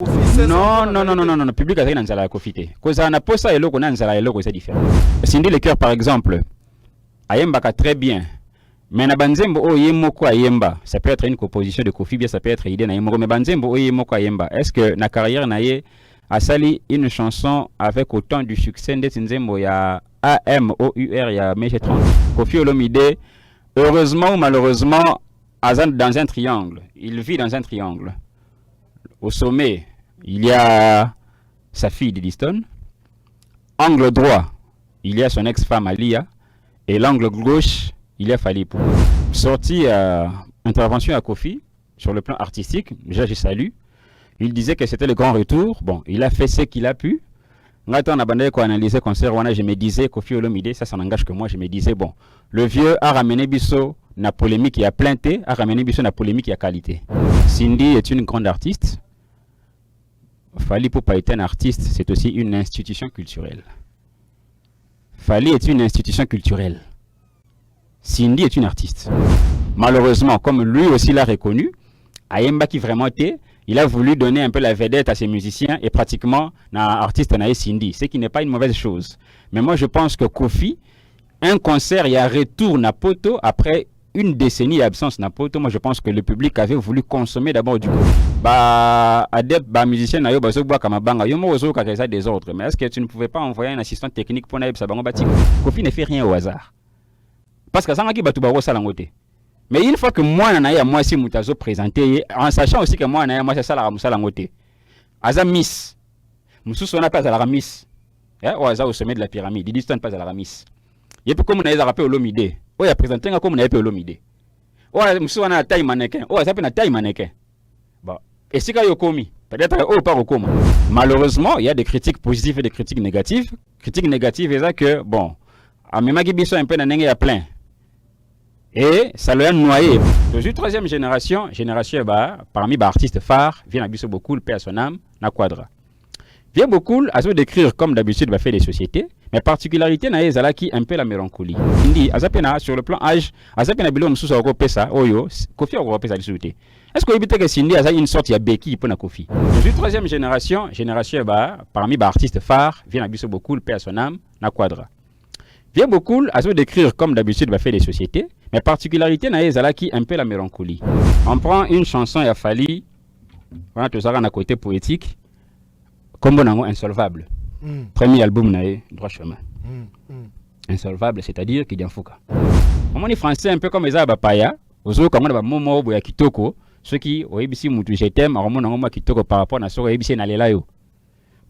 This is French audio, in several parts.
Non, non, non, non, non, non, public azali na nzala ya kofite. Koza na posa eloko na nzala eloko c'est différent. Cindy Le Cœur par exemple, ayembaka très bien. Mais na banzembo o yemoko ayemba, ça peut être une composition de Kofi, bien ça peut être idée na yemoko, mais banzembo o yemoko ayemba. Est-ce que na carrière na ye asali une chanson avec autant du succès ndeti nzembo ya AMOUR ya Meche 30. Kofi Olomide, heureusement ou malheureusement, dans un triangle. Il vit dans un triangle. Au sommet, il y a sa fille Didiston. Angle droit, il y a son ex-femme Alia. Et l'angle gauche, il y a Fally Ipupa. Sorti intervention à Kofi sur le plan artistique, déjà je salue. Il disait que c'était le grand retour. Bon, il a fait ce qu'il a pu. Quand on a analysé le concert, je me disais, Kofi Olomide, ça n'engage que moi, je me disais, bon, le vieux a ramené Bisso na polémique, il y a plainté, a ramené Bisso na polémique, il y a qualité. Cindy est une grande artiste. Fally Ipupa est un artiste, c'est aussi une institution culturelle. Fally est une institution culturelle. Cindy est une artiste. Malheureusement, comme lui aussi l'a reconnu, Ayemba qui vraiment était, il a voulu donner un peu la vedette à ses musiciens et pratiquement na artiste na Cindy, ce qui n'est pas une mauvaise chose. Mais moi je pense que Kofi, un concert, il y a retour na poto après une décennie d'absence na poto. Moi je pense que le public avait voulu consommer d'abord du Kofi. Adep musicien na yo bazo bois kama banga yo mo ozo ka ça des autres. Mais est-ce que tu ne pouvais pas envoyer un assistant technique pour na bango bati? Kofi ne fait rien au hasard. Parce que ça ngaki batu ba sala ngote. Mais une fois que moi na ya moi si mutazo présenté en sachant aussi que moi na ya moi c'est ça la musala ngote. Aza miss. Mususu na pas à la miss. Ou aza au sommet de la pyramide, il dit pas à la miss. Et puis comme on a rappelé Olomide. Oh, il a présenté comme on a appelé Olomide. Oh, mususu na taille mannequin. Oh, ça peut na taille mannequin. Bon, et si yo komi, peut-être oh pas au coma. Malheureusement, il y a des critiques positives et des critiques négatives. Critiques négatives c'est que bon, a memaki biso un peu na ndenge ya plein. Et ça l'a noyé. Je suis troisième génération parmi les artistes phares, vient à biso beaucoup le père son âme, na quadra. Vient beaucoup à se décrire comme d'habitude va faire des sociétés, mais particularité na ezalaki un peu la mélancolie. Indi azapena sur le plan âge, azapena bilo msusu oko pesa oyo, Kofi oko pesa disouté. Est-ce que vous évitez que Cindy a une sorte de béquille pour na Kofi? Je suis troisième génération parmi les artistes phares, vient à biso beaucoup le père son âme, na quadra. Vient beaucoup à se décrire comme d'habitude va faire des sociétés, mais particularité na ezalaki un peu la mélancolie. On prend une chanson ya Fally, on a tout ça à côté poétique, comme on a Insolvable. Premier album na droit chemin. Insolvable, c'est-à-dire qu'il y a un fouka. On est français un peu comme les abapaya, aux autres comme on a momo boya kitoko, ceux qui au ABC mutu je t'aime, on a kitoko par rapport à ce au ABC na lelayo.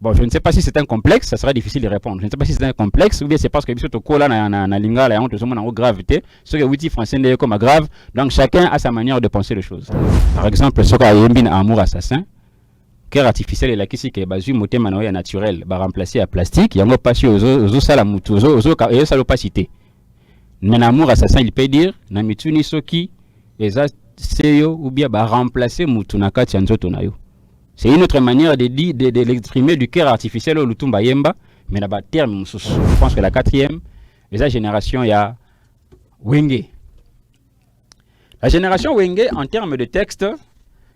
Bon, je ne sais pas si c'est un complexe, ça sera difficile de répondre. Je ne sais pas si c'est un complexe ou bien c'est parce que biso to kola na lingala ya on tout en gravité, ce que outil français n'est comme grave, donc chacun a sa manière de penser les choses. Par exemple, ce qu'a yembi na amour assassin, cœur artificiel et la kisi ke bazu moté manoya naturel, ba remplacer à plastique, yango passi aux sala mutu aux et ça l'opacité. Mais amour assassin, il peut dire na mituni soki eza seyo ou bien ba remplacer mutu na kati ya nzoto na yo. C'est une autre manière de l'exprimer du cœur artificiel au Lutumba Yemba, mais là-bas, terme, je pense que la quatrième, les génération, il y a Wenge. La génération Wenge, en termes de texte,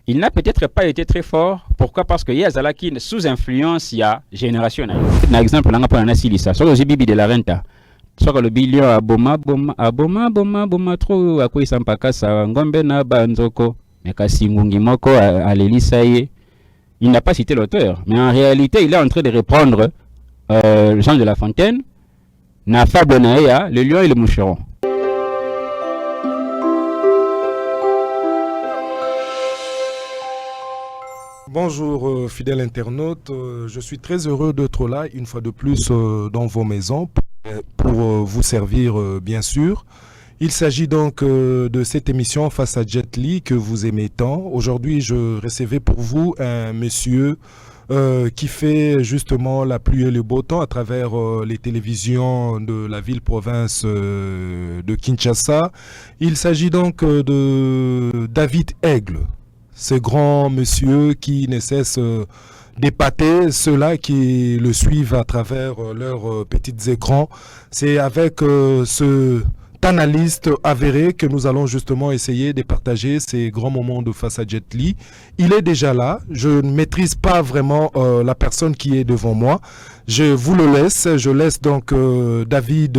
il n'a peut-être pas été très fort. Pourquoi? Parce qu'il y a Zalaki sous influence, il y a génération. Par exemple, on a pas un silisa, sur le bibi de la renta. Sur le bilio aboma trop à quoi il s'en passe à ngombe na banzoko, mais kasi ngungi moko à l'elisaye. Il n'a pas cité l'auteur, mais en réalité, il est en train de reprendre Jean de La Fontaine, na fable naïa, le lion et le moucheron. Bonjour fidèles internautes, je suis très heureux d'être là une fois de plus dans vos maisons pour vous servir bien sûr. Il s'agit donc de cette émission Face à Jet Li que vous aimez tant. Aujourd'hui, je recevais pour vous un monsieur qui fait justement la pluie et le beau temps à travers les télévisions de la ville-province de Kinshasa. Il s'agit donc de David Aigle, ce grand monsieur qui ne cesse d'épater ceux-là qui le suivent à travers leurs petits écrans. C'est avec ce analyste avéré que nous allons justement essayer de partager ces grands moments de face à Jet Li. Il est déjà là. Je ne maîtrise pas vraiment la personne qui est devant moi. Je vous le laisse. Je laisse donc David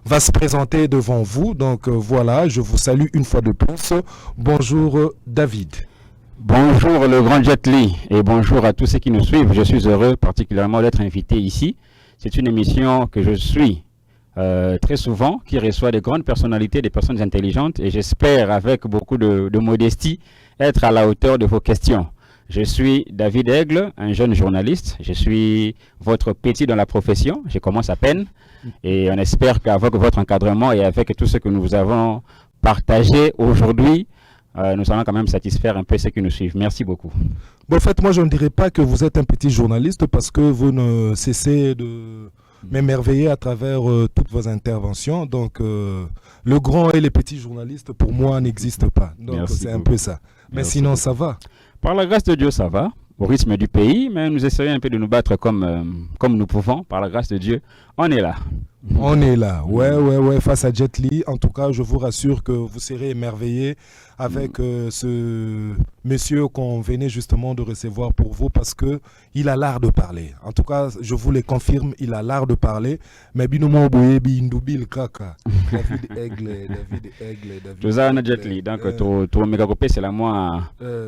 va se présenter devant vous. Donc voilà, je vous salue une fois de plus. Bonjour David. Bonjour le grand Jet Li et bonjour à tous ceux qui nous suivent. Je suis heureux particulièrement d'être invité ici. C'est une émission que je suis très souvent, qui reçoit des grandes personnalités, des personnes intelligentes, et j'espère avec beaucoup de modestie être à la hauteur de vos questions. Je suis David Aigle, un jeune journaliste. Je suis votre petit dans la profession. Je commence à peine et on espère qu'avec votre encadrement et avec tout ce que nous avons partagé aujourd'hui, nous allons quand même satisfaire un peu ceux qui nous suivent. Merci beaucoup. Bon, en fait, moi, je ne dirais pas que vous êtes un petit journaliste parce que vous ne cessez de m'émerveiller à travers toutes vos interventions. Donc, le grand et les petits journalistes, pour moi, n'existent pas. Donc, c'est un peu ça. Mais Merci sinon, beaucoup. ça va. Par la grâce de Dieu, ça va, au rythme du pays, mais nous essayons un peu de nous battre comme nous pouvons. Par la grâce de Dieu, on est là. On est là, ouais, face à Jet Li. En tout cas, je vous rassure que vous serez émerveillés avec ce monsieur qu'on venait justement de recevoir pour vous parce que il a l'art de parler. En tout cas, je vous le confirme, il a l'art de parler. Mais binumo boyebi indubil kaka. David Aigle. Tozana Jet Li, donc tu méga copé c'est la moi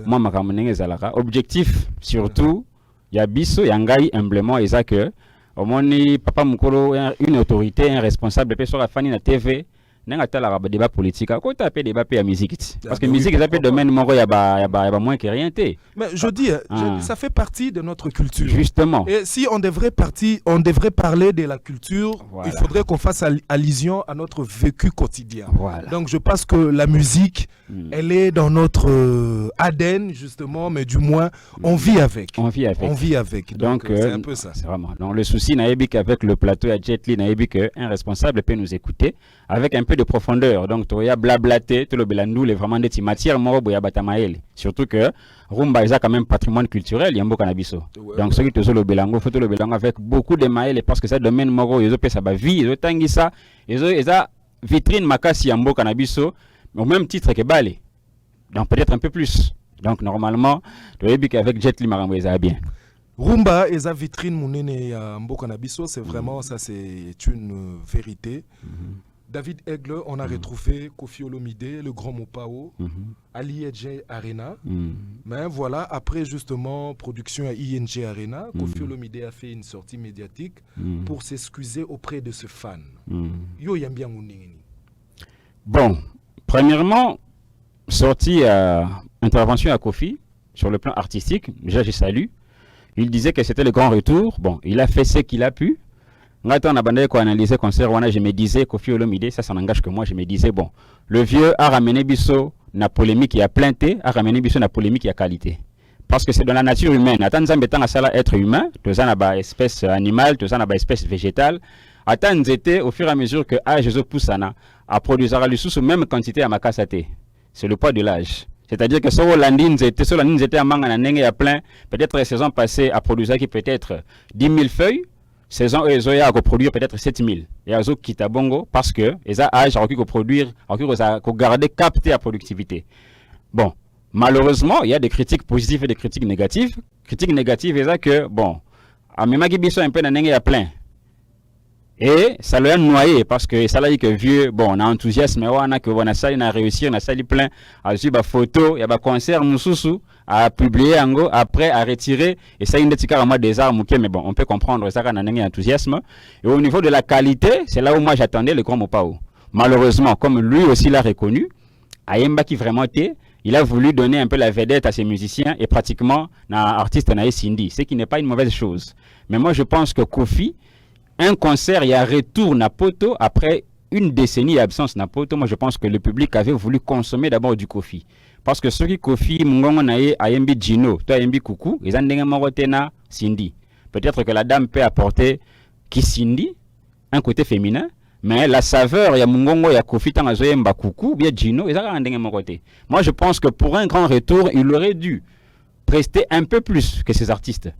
makamnenge zalaka. Objectif surtout, il y a biso yangai humblement et ça que au moins papa mukolo une autorité, un responsable de sur la famille na TV. N'a pas de débat politique. Quand tu as des débats à musique, parce que musique est un domaine où il y a moins que rien. Mais je dis, ça fait partie de notre culture. Justement. Et si on devrait parler de la culture, voilà, il faudrait qu'on fasse allusion à notre vécu quotidien. Voilà. Donc je pense que la musique, elle est dans notre ADN justement, mais du moins on vit avec. On vit avec. On vit avec. Donc c'est un peu ça. C'est vraiment. Donc le souci naïbique avec le plateau à Jet Li naïbique, un responsable peut nous écouter avec un peu de profondeur. Donc tu y a blablaté, tout le belandou, les vraiment des matières morobo ya batamael. Surtout que rumba est quand même patrimoine culturel, yambo canabiso. Donc ceux qui te le belango, faut le belango avec beaucoup de maël parce que ça domaine moro, ils ont fait ça ba vie, ils ont tangi ça, ils ont vitrine makasi yambo canabiso, au même titre que Balé. Donc peut-être un peu plus. Donc normalement, tu vois qu'avec Jet Li marambo ça bien. Rumba et sa vitrine mounene ya mbo canabiso, c'est vraiment ça, c'est une vérité. David Aigle, on a retrouvé Koffi Olomide, le Grand Mopao, Ali Edge Arena. Mais voilà, après justement production à ING Arena, Koffi Olomide a fait une sortie médiatique pour s'excuser auprès de ce fan. Yo yambia mounini. Bon, premièrement, sortie intervention à Koffi sur le plan artistique. Déjà, je salue. Il disait que c'était le grand retour. Bon, il a fait ce qu'il a pu. Quand on a analysé le concert, je me disais, Koffi Olomide, ça n'engage que moi, je me disais, bon, le vieux a ramené Bisso, na polémique qui a plainté, a ramené Bisso, na polémique qui a qualité. Parce que c'est dans la nature humaine. Attends, nous avons ça être humain, tous en a espèce animale, tous en a espèce végétale. Attends, nous étions au fur et à mesure que l'âge pousse à produire le sous même quantité à ma cassate. C'est le poids de l'âge. C'est-à-dire que sur l'andine, était à manga à plein, peut-être saison passée à produire qui peut-être 10 000 feuilles. Saison ils ont produire peut-être 7000 et ils ont quitté bongo parce que ils ont âge à produire à garder capter la productivité. Bon, malheureusement, il y a des critiques positives et des critiques négatives. Critiques négatives c'est que bon, à même qui un peu dans à plein. Et ça l'a noyé parce que ça l'a dit que vieux, bon, on a enthousiasme, on a que on a ça, on a réussi, on a ça plein, à suivre la photo, il y a un concert, nous à publier après à retirer, et ça, il y a des armes, mais bon, on peut comprendre ça quand on a un enthousiasme. Et au niveau de la qualité, c'est là où moi j'attendais le Grand Mopao. Malheureusement, comme lui aussi l'a reconnu, Ayemba qui vraiment était, il a voulu donner un peu la vedette à ses musiciens et pratiquement un artiste Naï Cindy, ce qui n'est pas une mauvaise chose. Mais moi je pense que Koffi, un concert, il y a retour na poto après une décennie d'absence na poto. Moi, je pense que le public avait voulu consommer d'abord du Koffi. Parce que ceux qui Koffi, Mungongo nae, Ayembi Gino, toi Ayembi Coucou, ils ont des morotena Cindy. Peut-être que la dame peut apporter qui Cindy, un côté féminin, mais la saveur, il y a Mungongo, il y a Koffi, tant Ayemba Coucou, bien Gino, ils ont des moroté. Moi, je pense que pour un grand retour, il aurait dû prester un peu plus que ces artistes.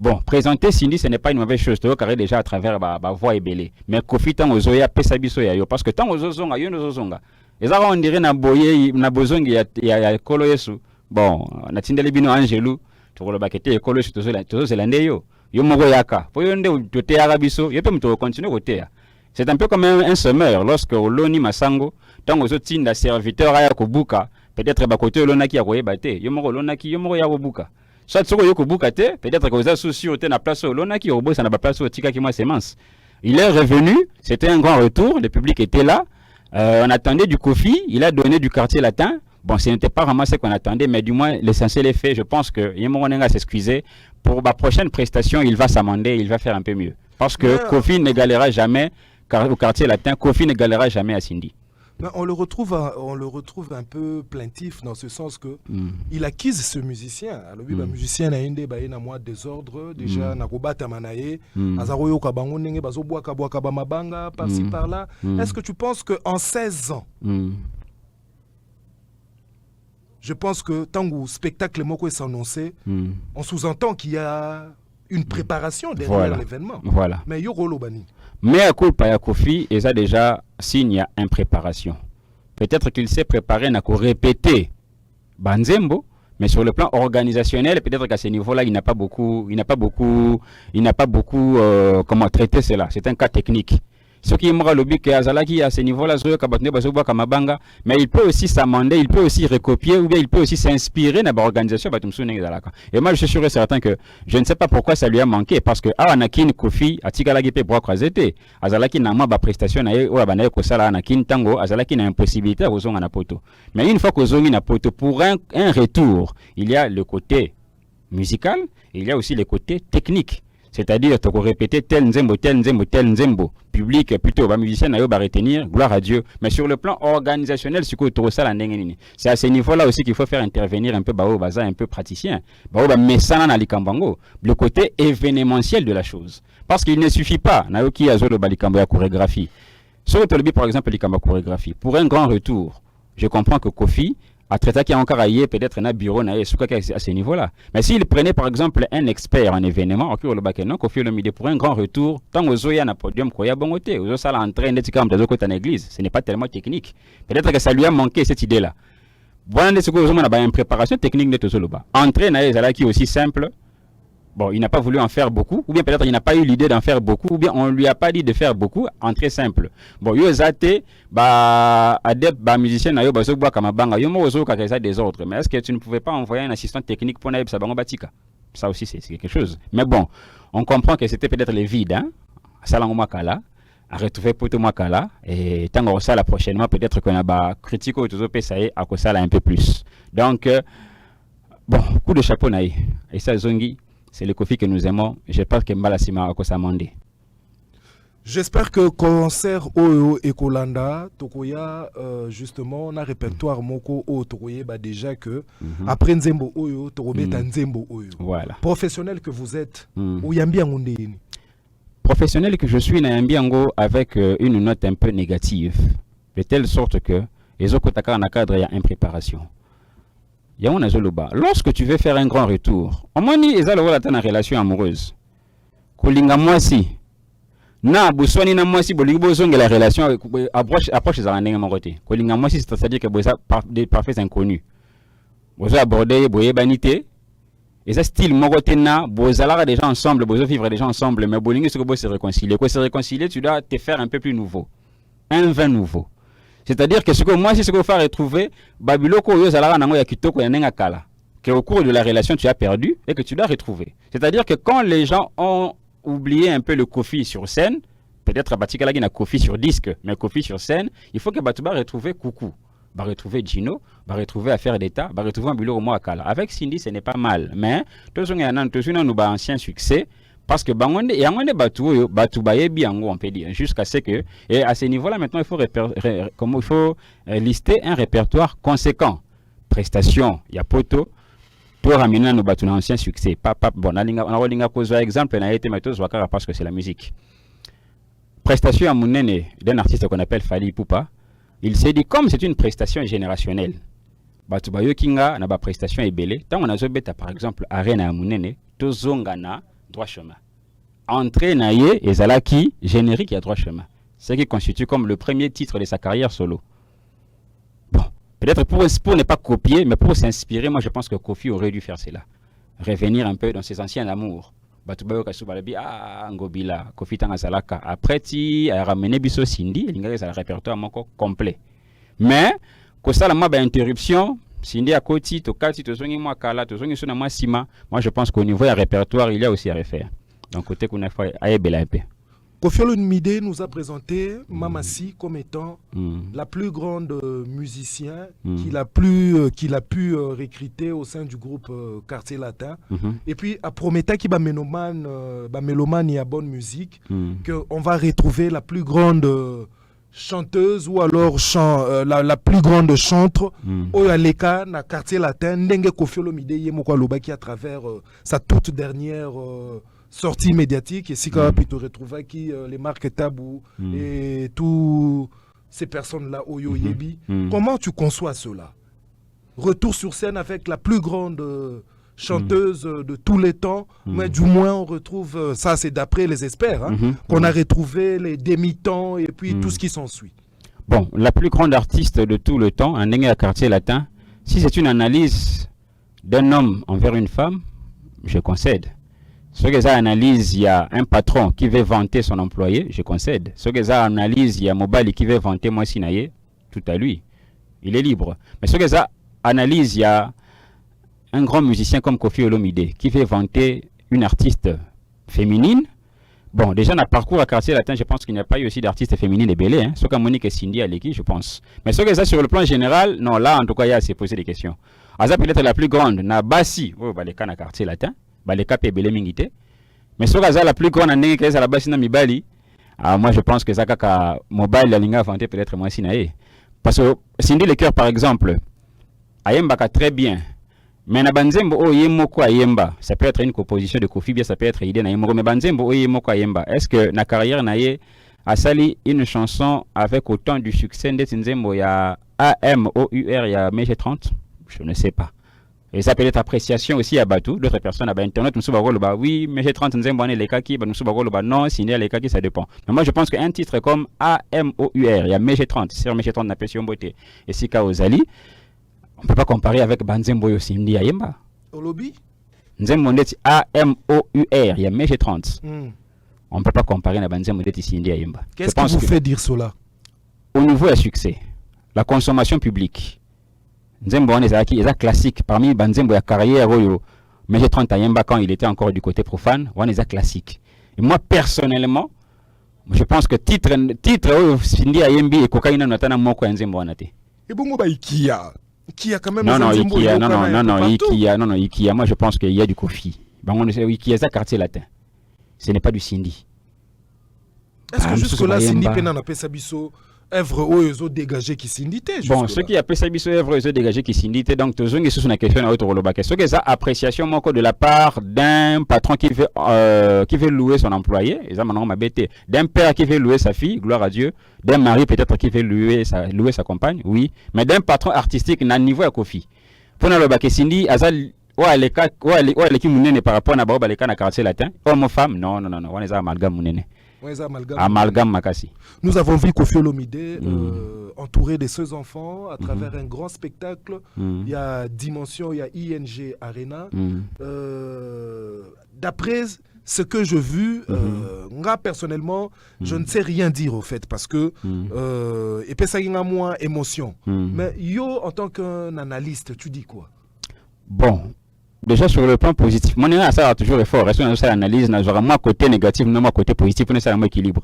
Bon, présenter Cindy, ce n'est pas une mauvaise chose. Tu as déjà à travers ma voix et belé. Mais Kofi, tant aux oya, pesa biso ya yo. Parce que tant aux ozonga, yo nos ozonga. Et ça, on dirait na boye, na bozongi ya kolo yesu. Bon, na tindele bino angelou. Tu vois le bakete, kolo yesu, tozo zelande yo. Yo mogo yaka. Po yo nde tote yaka biso, yo pe mto continue kote ya. C'est un peu comme un semeur. Lorsque Oloni Masango, tant aux autres tinda serviteur à Yakobuka, peut-être bakote Olonaki à Koyebate, yo mogo Olonaki, yo mogo Yakobuka. Soit ce que vous avez peut-être que vous avez souci au la place au Lona qui au bout ça n'a pas place au Tika qui moi semence. Il est revenu, c'était un grand retour, le public était là. On attendait du Kofi, il a donné du quartier latin. Bon, ce n'était pas vraiment ce qu'on attendait, mais du moins l'essentiel est fait. Je pense que Yemoronenga s'excuser. Pour ma prochaine prestation, il va s'amender, il va faire un peu mieux. Parce que Kofi n'égalera jamais au quartier latin, Kofi n'égalera jamais à Cindy. On le retrouve un peu plaintif dans ce sens que il acquise ce musicien. Alors oui, musicien a inde ba na moi désordre déjà na kobata manaye azaroyo ka bango ndenge bazoboa ka boa ka ba mabanga par-ci par-là. Est-ce que tu penses que en 16 ans je pense que tant que spectacle moko est annoncé, on sous-entend qu'il y a une préparation derrière l'événement. Voilà. Mais Yoro Bani. Mais à culpa ya Kofi, il a déjà signe une préparation. Peut-être qu'il s'est préparé à répéter Banzembo, mais sur le plan organisationnel, peut-être qu'à ce niveau-là, il n'a pas beaucoup comment traiter cela. C'est un cas technique. Ce qui est à ce niveau-là, mais il peut aussi s'amender, il peut aussi recopier, ou bien il peut aussi s'inspirer dans l'organisation. Et moi, je suis sûr et certain que je ne sais pas pourquoi ça lui a manqué, parce que Anakin Kofi, Atigalagi pe bras croisés, Azalaki n'a pas prestation, ou Abanaye Kosala Anakin Tango, Azalaki n'a impossibilité à Ozong Anapoto. Mais une fois qu'Ozong Anapoto, pour un retour, il y a le côté musical, et il y a aussi le côté technique. C'est-à-dire, tu peux répéter tel nzembo, tel nzembo, tel nzembo. Public, plutôt, musicien, va retenir, gloire à Dieu. Mais sur le plan organisationnel, c'est à ce niveau-là aussi qu'il faut faire intervenir un peu Baza, un peu praticien. Le côté événementiel de la chose. Parce qu'il ne suffit pas, Naoki Azolo Balikambo chorégraphie. Sur le par exemple, Likamba chorégraphie. Pour un grand retour, je comprends que Kofi, à traiter qui a encore ailleurs peut-être un bureau à ce niveau-là. Mais s'il prenait par exemple un expert en événement, pour un grand retour, tant aux Zoya na podium, quoi, bongoté, aux Osala en train d'être comme des autres en église, ce n'est pas tellement technique. Peut-être que ça lui a manqué cette idée-là. Voilà ce que vous avez une préparation technique de Tozoloba. Entrer na qui est aussi simple. Bon, il n'a pas voulu en faire beaucoup, ou bien peut-être il n'a pas eu l'idée d'en faire beaucoup, ou bien on ne lui a pas dit de faire beaucoup, en très simple. Bon, yo zate, adepte, musicien, yo baso boa kamabanga, yo mo ozo kakeza des autres. Mais est-ce que tu ne pouvais pas envoyer un assistant technique pour naïb sabango batika? Ça aussi, c'est quelque chose. Mais bon, on comprend que c'était peut-être le vide, hein? Salango makala, à retrouver poto makala, et tant qu'on ça la prochainement, peut-être qu'on a critique au tozo pesaye, à ça un peu plus. Donc, bon, coup de chapeau naï. Et ça, Zongi. C'est le Kofi que nous aimons. J'espère que Mbalasima a Kosamandé. J'espère que concert Oyo et Kolanda, Tokoya, justement, on a répertoire Moko O Tokoye, déjà que après Nzembo Oyo, Tokobet Nzembo Oyo. Voilà. Professionnel que vous êtes, ou Yambiangonde. Professionnel que je suis, Yambiango, avec une note un peu négative, de telle sorte que, les Okotaka en cadre, il y a une préparation. Lorsque tu veux faire un grand retour, au moins il y a une relation amoureuse. Kolinga mwasi. Na buswani na mwasi bolibozonga la relation approche za ndenge mokote. Kolinga mwasi c'est-à-dire que boza des parfaits inconnus. Boza aborder boye banité. Et ça style mokote na bozala déjà ensemble, bozo vivre déjà ensemble mais bolinga ce que bo se réconcilier. Pour se réconcilier, tu dois te faire un peu plus nouveau. Un vin nouveau. C'est-à-dire que ce que moi, c'est ce qu'il faut retrouver, Babiloko Yozalara Nango Yakitoko Yanengakala, qu'au cours de la relation tu as perdu et que tu dois retrouver. C'est-à-dire que quand les gens ont oublié un peu le Kofi sur scène, peut-être Batikala na Kofi sur disque, mais Kofi sur scène, il faut que Batouba retrouve Coucou, va retrouver Gino, va retrouver Affaire d'État, va retrouver un bilot au Moakala. Avec Cindy, ce n'est pas mal, mais tous nous avons un ancien succès. Parce que Bangonde et Angonde Batoubaye Biango, on peut dire, jusqu'à ce que, et à ce niveau-là, maintenant, il faut lister un répertoire conséquent. Prestations, il y a poto, pour ramener nos batous ancien succès. Bon, on a posé exemple, on a été méthode parce que c'est la musique. Prestation à Mounene d'un artiste qu'on appelle Fali Poupa, il s'est dit, comme c'est une prestation générationnelle, Batoubayo Kinga n'a pas prestation ébélée, tant on a zobeta par exemple, Arena à Mounene, Tozongana, droit chemin. Entrée naïe et Zalaki, générique et droit chemin. Ce qui constitue comme le premier titre de sa carrière solo. Bon, peut-être pour ne pas copier, mais pour s'inspirer, moi je pense que Kofi aurait dû faire cela. Revenir un peu dans ses anciens amours. Ngobila, Kofi Tangazalaka. Après, tu as ramené Bisso Cindy, il y a un répertoire complet. Mais, quand ça, la interruption, Cindy a Koti, Tokati, Tozongi Mwakala, Tozongi Sona Sima, moi je pense qu'au niveau du répertoire, il y a aussi à refaire. Donc, côté qu'on a fait, Koffi Olomide nous a présenté Mamassi comme étant la plus grande musicien qu'il a pu recruter au sein du groupe Quartier Latin. Et puis, à Prometa qui va mélomane et à bonne musique, qu'on va retrouver la plus grande chanteuse ou alors la plus grande chantre au Aleka na Quartier Latin. Ndenge Koffi Olomide yemoko alobaki à travers sa toute dernière sortie médiatique et si quand même tu retrouves qui les marques Tabou et tous ces personnes là Oyo Yebi. Comment tu conçois cela? Retour sur scène avec la plus grande chanteuse de tous les temps, mais du moins on retrouve ça, c'est d'après les experts qu'on a retrouvé les demi-temps et puis tout ce qui s'ensuit. Bon, la plus grande artiste de tout le temps, un à Quartier Latin, si c'est une analyse d'un homme envers une femme, je concède. Ce que ça analyse, il y a un patron qui veut vanter son employé, je concède. Ce que ça analyse, il y a Mobali qui veut vanter moi Sinaye, tout à lui. Il est libre. Mais ce que ça analyse, il y a un grand musicien comme Koffi Olomide qui veut vanter une artiste féminine. Bon, déjà dans le parcours à Quartier Latin, je pense qu'il n'y a pas eu aussi d'artistes féminines et belles. Ce que Monique et Cindy à l'équipe, je pense. Mais ce que ça sur le plan général, non, là en tout cas, il y a à se poser des questions. Aza peut-être la plus grande, na Bassi, les cas à Quartier Latin. Les cas pebele mingité mais ce que la plus grande année que ça la base na mibali moi je pense que ça kaka mobile la linga vanté peut-être moins sinaé parce que Cindy le cœur par exemple ayemba ka très bien mais na banzembo o yemoko ayemba ça peut être une composition de Kofi bien ça peut être idée na yemoko mais banzembo o yemoko ayemba est-ce que na carrière na ye a sali une chanson avec autant du succès de Nzembo ya AMOUR ya MG30 je ne sais pas. Et ça peut être appréciation aussi à Batou, d'autres personnes à Internet, oui, mais j'ai 30 ans, les kaki, non, signer les kaki, ça dépend. Mais moi, je pense qu'un titre comme AMOUR, il y a MG30, sur MG30, on appelle sur beauté, et Sika Ozali, on ne peut pas comparer avec Banzembo et Sindi Ayemba. Olobi Nzembo Ndeti AMOUR, il y a MG30. On ne peut pas comparer avec Banzembo et Sindi Ayemba. Qu'est-ce qui vous fait dire cela? Au niveau du succès, la consommation publique, Nzembo est classique parmi Banzembo ya carrière mais j'ai 30 ans quand il était encore du côté profane, on est classique. Et moi personnellement, je pense que titre Cindy Ayembi et cocaïne natana moko Nzembo anate. Et bon bah Ikia quand même non Ikia moi je pense qu'il y a du Kofi. Bango Ikia ça Quartier Latin. Ce n'est pas du Cindy. Est-ce que jusque là Cindy pena na pesa biso œuvre oyo dégagé qui s'indité. Bon, ce qui appelle ça biso œuvre oyo dégagé qui s'indité donc toujours une question à autre rolobake. Ce que ça appréciation de la part d'un patron qui veut louer son employé, et ça maintenant m'a bêté, d'un père qui veut louer sa fille, gloire à Dieu, d'un mari peut-être qui veut louer sa compagne, oui, mais d'un patron artistique n'a niveau à Kofi. Pour na lobake Cindy azal les qui munene par rapport à Baoba les cas na Quartier Latin, homme femme non, on est amalgame munene. Amalgame Makassi. Nous avons vu Koffi Olomide entouré de ses enfants à travers un grand spectacle. Il y a Dimension, il y a ING Arena. D'après ce que j'ai vu, moi personnellement, je ne sais rien dire au fait parce que et puis ça y a moins émotion. Mais yo en tant qu'analyste, tu dis quoi? Bon. Déjà sur le plan positif, mon ça a toujours fort. Reste dans cette analyse, moi côté négatif, non moi côté positif, on est un équilibre.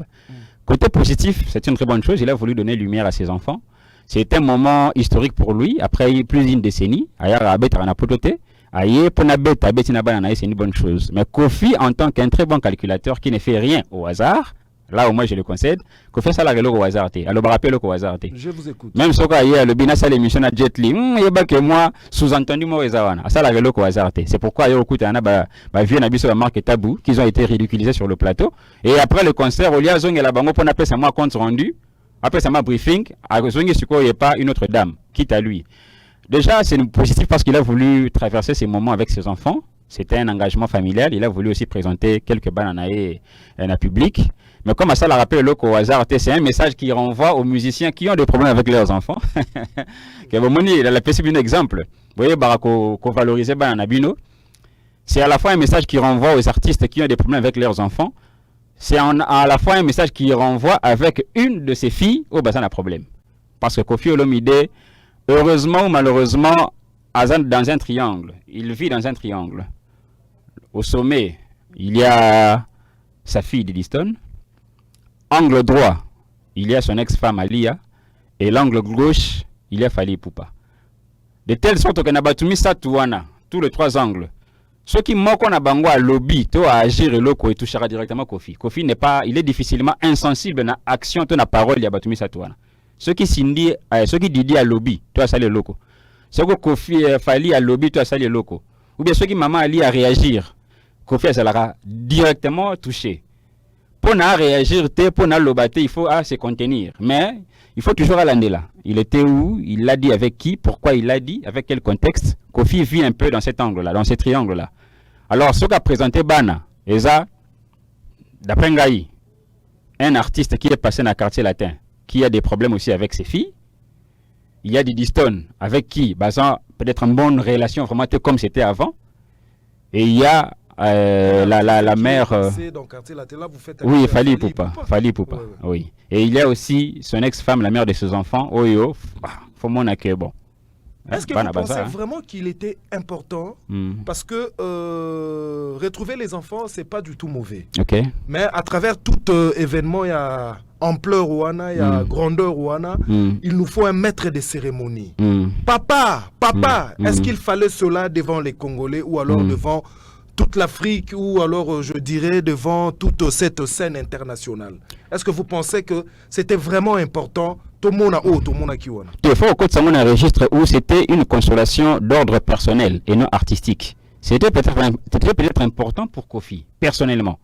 Côté positif, c'est une très bonne chose. Il a voulu donner lumière à ses enfants. C'est un moment historique pour lui. Après plus d'une décennie, c'est une bonne chose. Mais Kofi, en tant qu'un très bon calculateur qui ne fait rien au hasard, là au moins je le concède, Kofi ça la au hasard. Alors rappelle au hasard. Je vous écoute. Même ce qu'il y a le binasa l'émission à Jet Li, il y a que moi sous-entendu moi ça la au hasard. C'est pourquoi il y a beaucoup de vieux nabi sur la marque Tabou qui ont été ridiculisés sur le plateau. Et après le concert, au lieu de la bango pour appeler ça moi compte rendu, après ça m'a briefing, à Zongi Suko il n'y a pas une autre dame, quitte à lui. Déjà c'est positif parce qu'il a voulu traverser ces moments avec ses enfants. C'était un engagement familial. Il a voulu aussi présenter quelques bananes en public. Mais comme ça l'a rappelé au hasard, c'est un message qui renvoie aux musiciens qui ont des problèmes avec leurs enfants. Il a un exemple. Vous voyez, Barako valoriser Bananabino. C'est à la fois un message qui renvoie aux artistes qui ont des problèmes avec leurs enfants. C'est à la fois un message qui renvoie avec une de ses filles au bassin à problème. Parce que Kofi Olomide, heureusement ou malheureusement, dans un triangle. Il vit dans un triangle. Au sommet, il y a sa fille Didiston. Angle droit, il y a son ex-femme Alia. Et l'angle gauche, il y a Fali Poupa. De telle sorte qu'on a battu ça tous les trois angles. Ceux qui manquent on a bango à lobby, to à agir et loco et touchera directement Kofi. Kofi n'est pas, il est difficilement insensible à action, to na parole, il y a battu ça touana. Ceux qui didi à lobby, toi ça les locaux. Ceux qui Kofi Fali à lobby, toi ça les locaux. Ou bien ceux qui maman Ali à réagir, Kofi ça l'a directement touché. Pour na réagir, pour na lobater, il faut se contenir. Mais il faut toujours aller là. Il était où? Il l'a dit avec qui? Pourquoi il l'a dit? Avec quel contexte? Kofi vit un peu dans cet angle-là, dans ce triangle-là. Alors, ce qu'a présenté Bana, et ça, d'après Ngaï, un artiste qui est passé dans le quartier latin, qui a des problèmes aussi avec ses filles. Il y a Didiston, avec qui, peut-être une bonne relation, vraiment comme c'était avant. Et il y a la mère. Oui, Fali Poupa. Fali Poupa. Ouais. Oui. Et il y a aussi son ex-femme, la mère de ses enfants, Oyo. Faut mon accueil, bon. Est-ce que vous pensez vraiment qu'il était important? Parce que retrouver les enfants, c'est pas du tout mauvais. Okay. Mais à travers tout événement, il y a ampleur ouana, il y a grandeur ouana. Il nous faut un maître de cérémonie. Papa, est-ce qu'il fallait cela devant les Congolais ou alors devant toute l'Afrique ou alors je dirais devant toute cette scène internationale? Est-ce que vous pensez que c'était vraiment important? Tout le monde a tout le monde a qui ouana. Il faut qu'on ait un registre où c'était une consolation d'ordre personnel et non artistique. C'était peut-être important pour Kofi, personnellement.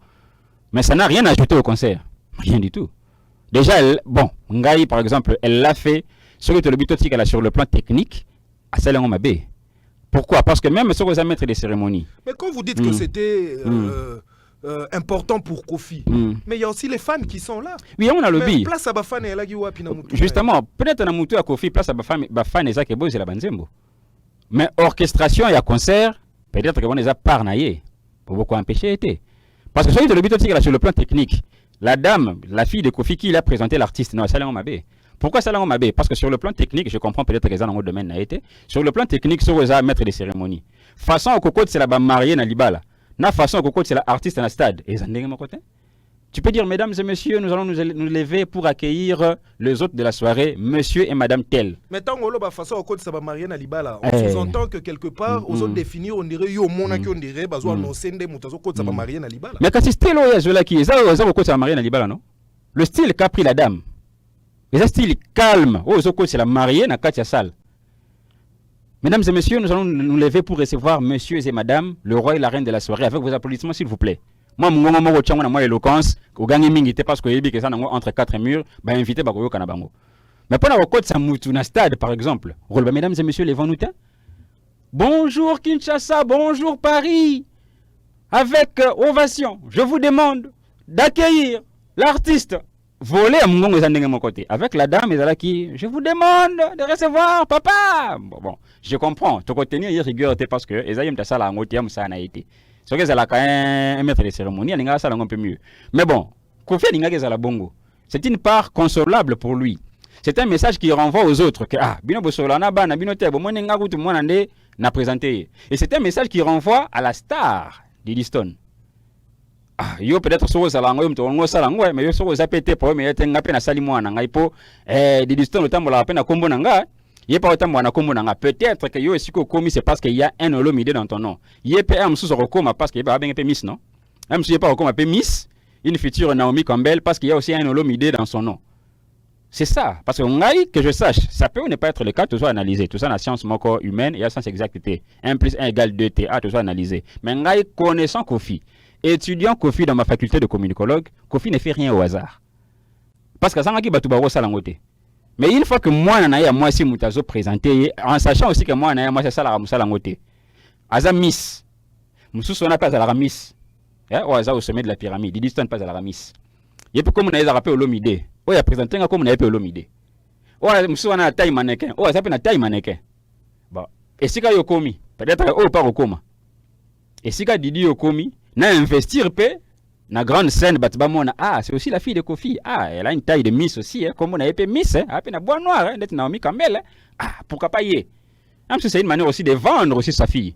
Mais ça n'a rien ajouté au concert. Rien du tout. Déjà, Ngaï, par exemple, elle l'a fait sur le plan technique à Salon Mabé. Pourquoi? Parce que même sur les maîtres des cérémonies. Mais quand vous dites que c'était important pour Kofi, mais il y a aussi les fans qui sont là. Oui, on a le bi. Place à Bafan et la justement, peut-être à Kofi, place à Bafan et Zakebo, c'est la Banzembo. Mais orchestration et à concert, peut-être qu'on les a parnaillés pour beaucoup empêcher. Parce que sur le plan technique, la dame, la fille de Kofi qui l'a présenté l'artiste, non, Salon Mabé. Pourquoi Salon Mabé? Parce que sur le plan technique, je comprends peut-être que les gens dans le domaine n'a été. Sur le plan technique, sur les maîtres des cérémonies. Façon au coco, c'est la mariée dans l'Ibala. Na façon au coco, c'est l'artiste dans le stade. Et ça n'est pas côté. Tu peux dire, mesdames et messieurs, nous allons nous lever pour accueillir les autres de la soirée, monsieur et madame tel. Mais tant que la façon au coco, c'est la mariée dans l'Ibala. On sous-entend que quelque part, aux autres définir, on dirait, yo, mon on dirait, bazo annoncer des moutazos, c'est la mariée dans l'Ibala. Mais quand c'est style, il y a qui, ça, au coco, c'est la mariée dans l'Ibala, non? Le style qu'a pris la dame. Et ce style calme, c'est la mariée dans la salle. Mesdames et messieurs, nous allons nous lever pour recevoir messieurs et madame, le roi et la reine de la soirée, avec vos applaudissements, s'il vous plaît. Moi, l'éloquence, au gang mingité parce que que ça entre quatre murs, invité Bakoyo Kanabango. Mais pour la côte, ça moutou na stade, par exemple. Mesdames et messieurs, les Vanouta. Bonjour Kinshasa, bonjour Paris. Avec ovation, je vous demande d'accueillir l'artiste. Voler à mon côté. Avec la dame, je vous demande de recevoir papa. Bon, je comprends. Tu peux tenir rigueur parce que les aïeux ça a été. Ce que c'est là quand un maître de cérémonie, il y a un peu mieux. Mais bon, Kofi la bongo. C'est une part consolable pour lui. C'est un message qui renvoie aux autres que bino bosolana bana bino te bo mo nga gutu mo nande na présenté. Et c'est un message qui renvoie à la star Didiston. Yo peut-être sur ça lango mto sala ngwe mais yo sur ça pété pour mais tenga pe na sali mwana ngai po Didiston le tambo la pe na kombo nanga yé pas autant mwana kombo nanga peut-être que yo esiko komi c'est parce qu'il y a un olomide dans ton nom yé pe am sous rekoma parce qu'il ba ben pe miss non am sous pas rekoma pe miss une future Naomi Campbell parce qu'il y a aussi un olomide dans son nom. C'est ça parce que ngai que je sache ça peut ne pas être le cas tout ça analysé tout ça la science moko humaine et la science exactité 1 + 1 = 2 TA tout ça analysé mais ngai connaissant Kofi étudiant Kofi dans ma faculté de communicologue, Kofi ne fait rien au hasard. Parce que ça n'a pas tout salangoté. Mais une fois que moi si Moutazo présenté, en sachant aussi que moi c'est ça la salangoté. Aza miss. mususu wana pe azalaka miss oyo aza au sommet de la pyramide Didi Stone pe azalaka miss ye mpe komona ezalaka mpe olomide oyo apresente nga komona ye mpe olomide oyo mususu wana na taille mannequin oyo aza mpe na taille mannequin bon esika yo komi peut-être oyo pa kokoma esika Didi yo komi na investir pe na grande scène bato bamona c'est aussi la fille de Kofi elle a une taille de miss aussi comme on a épée miss ape na bois noir d'être Naomi Campbell pourquoi pas y même si c'est une manière aussi de vendre aussi sa fille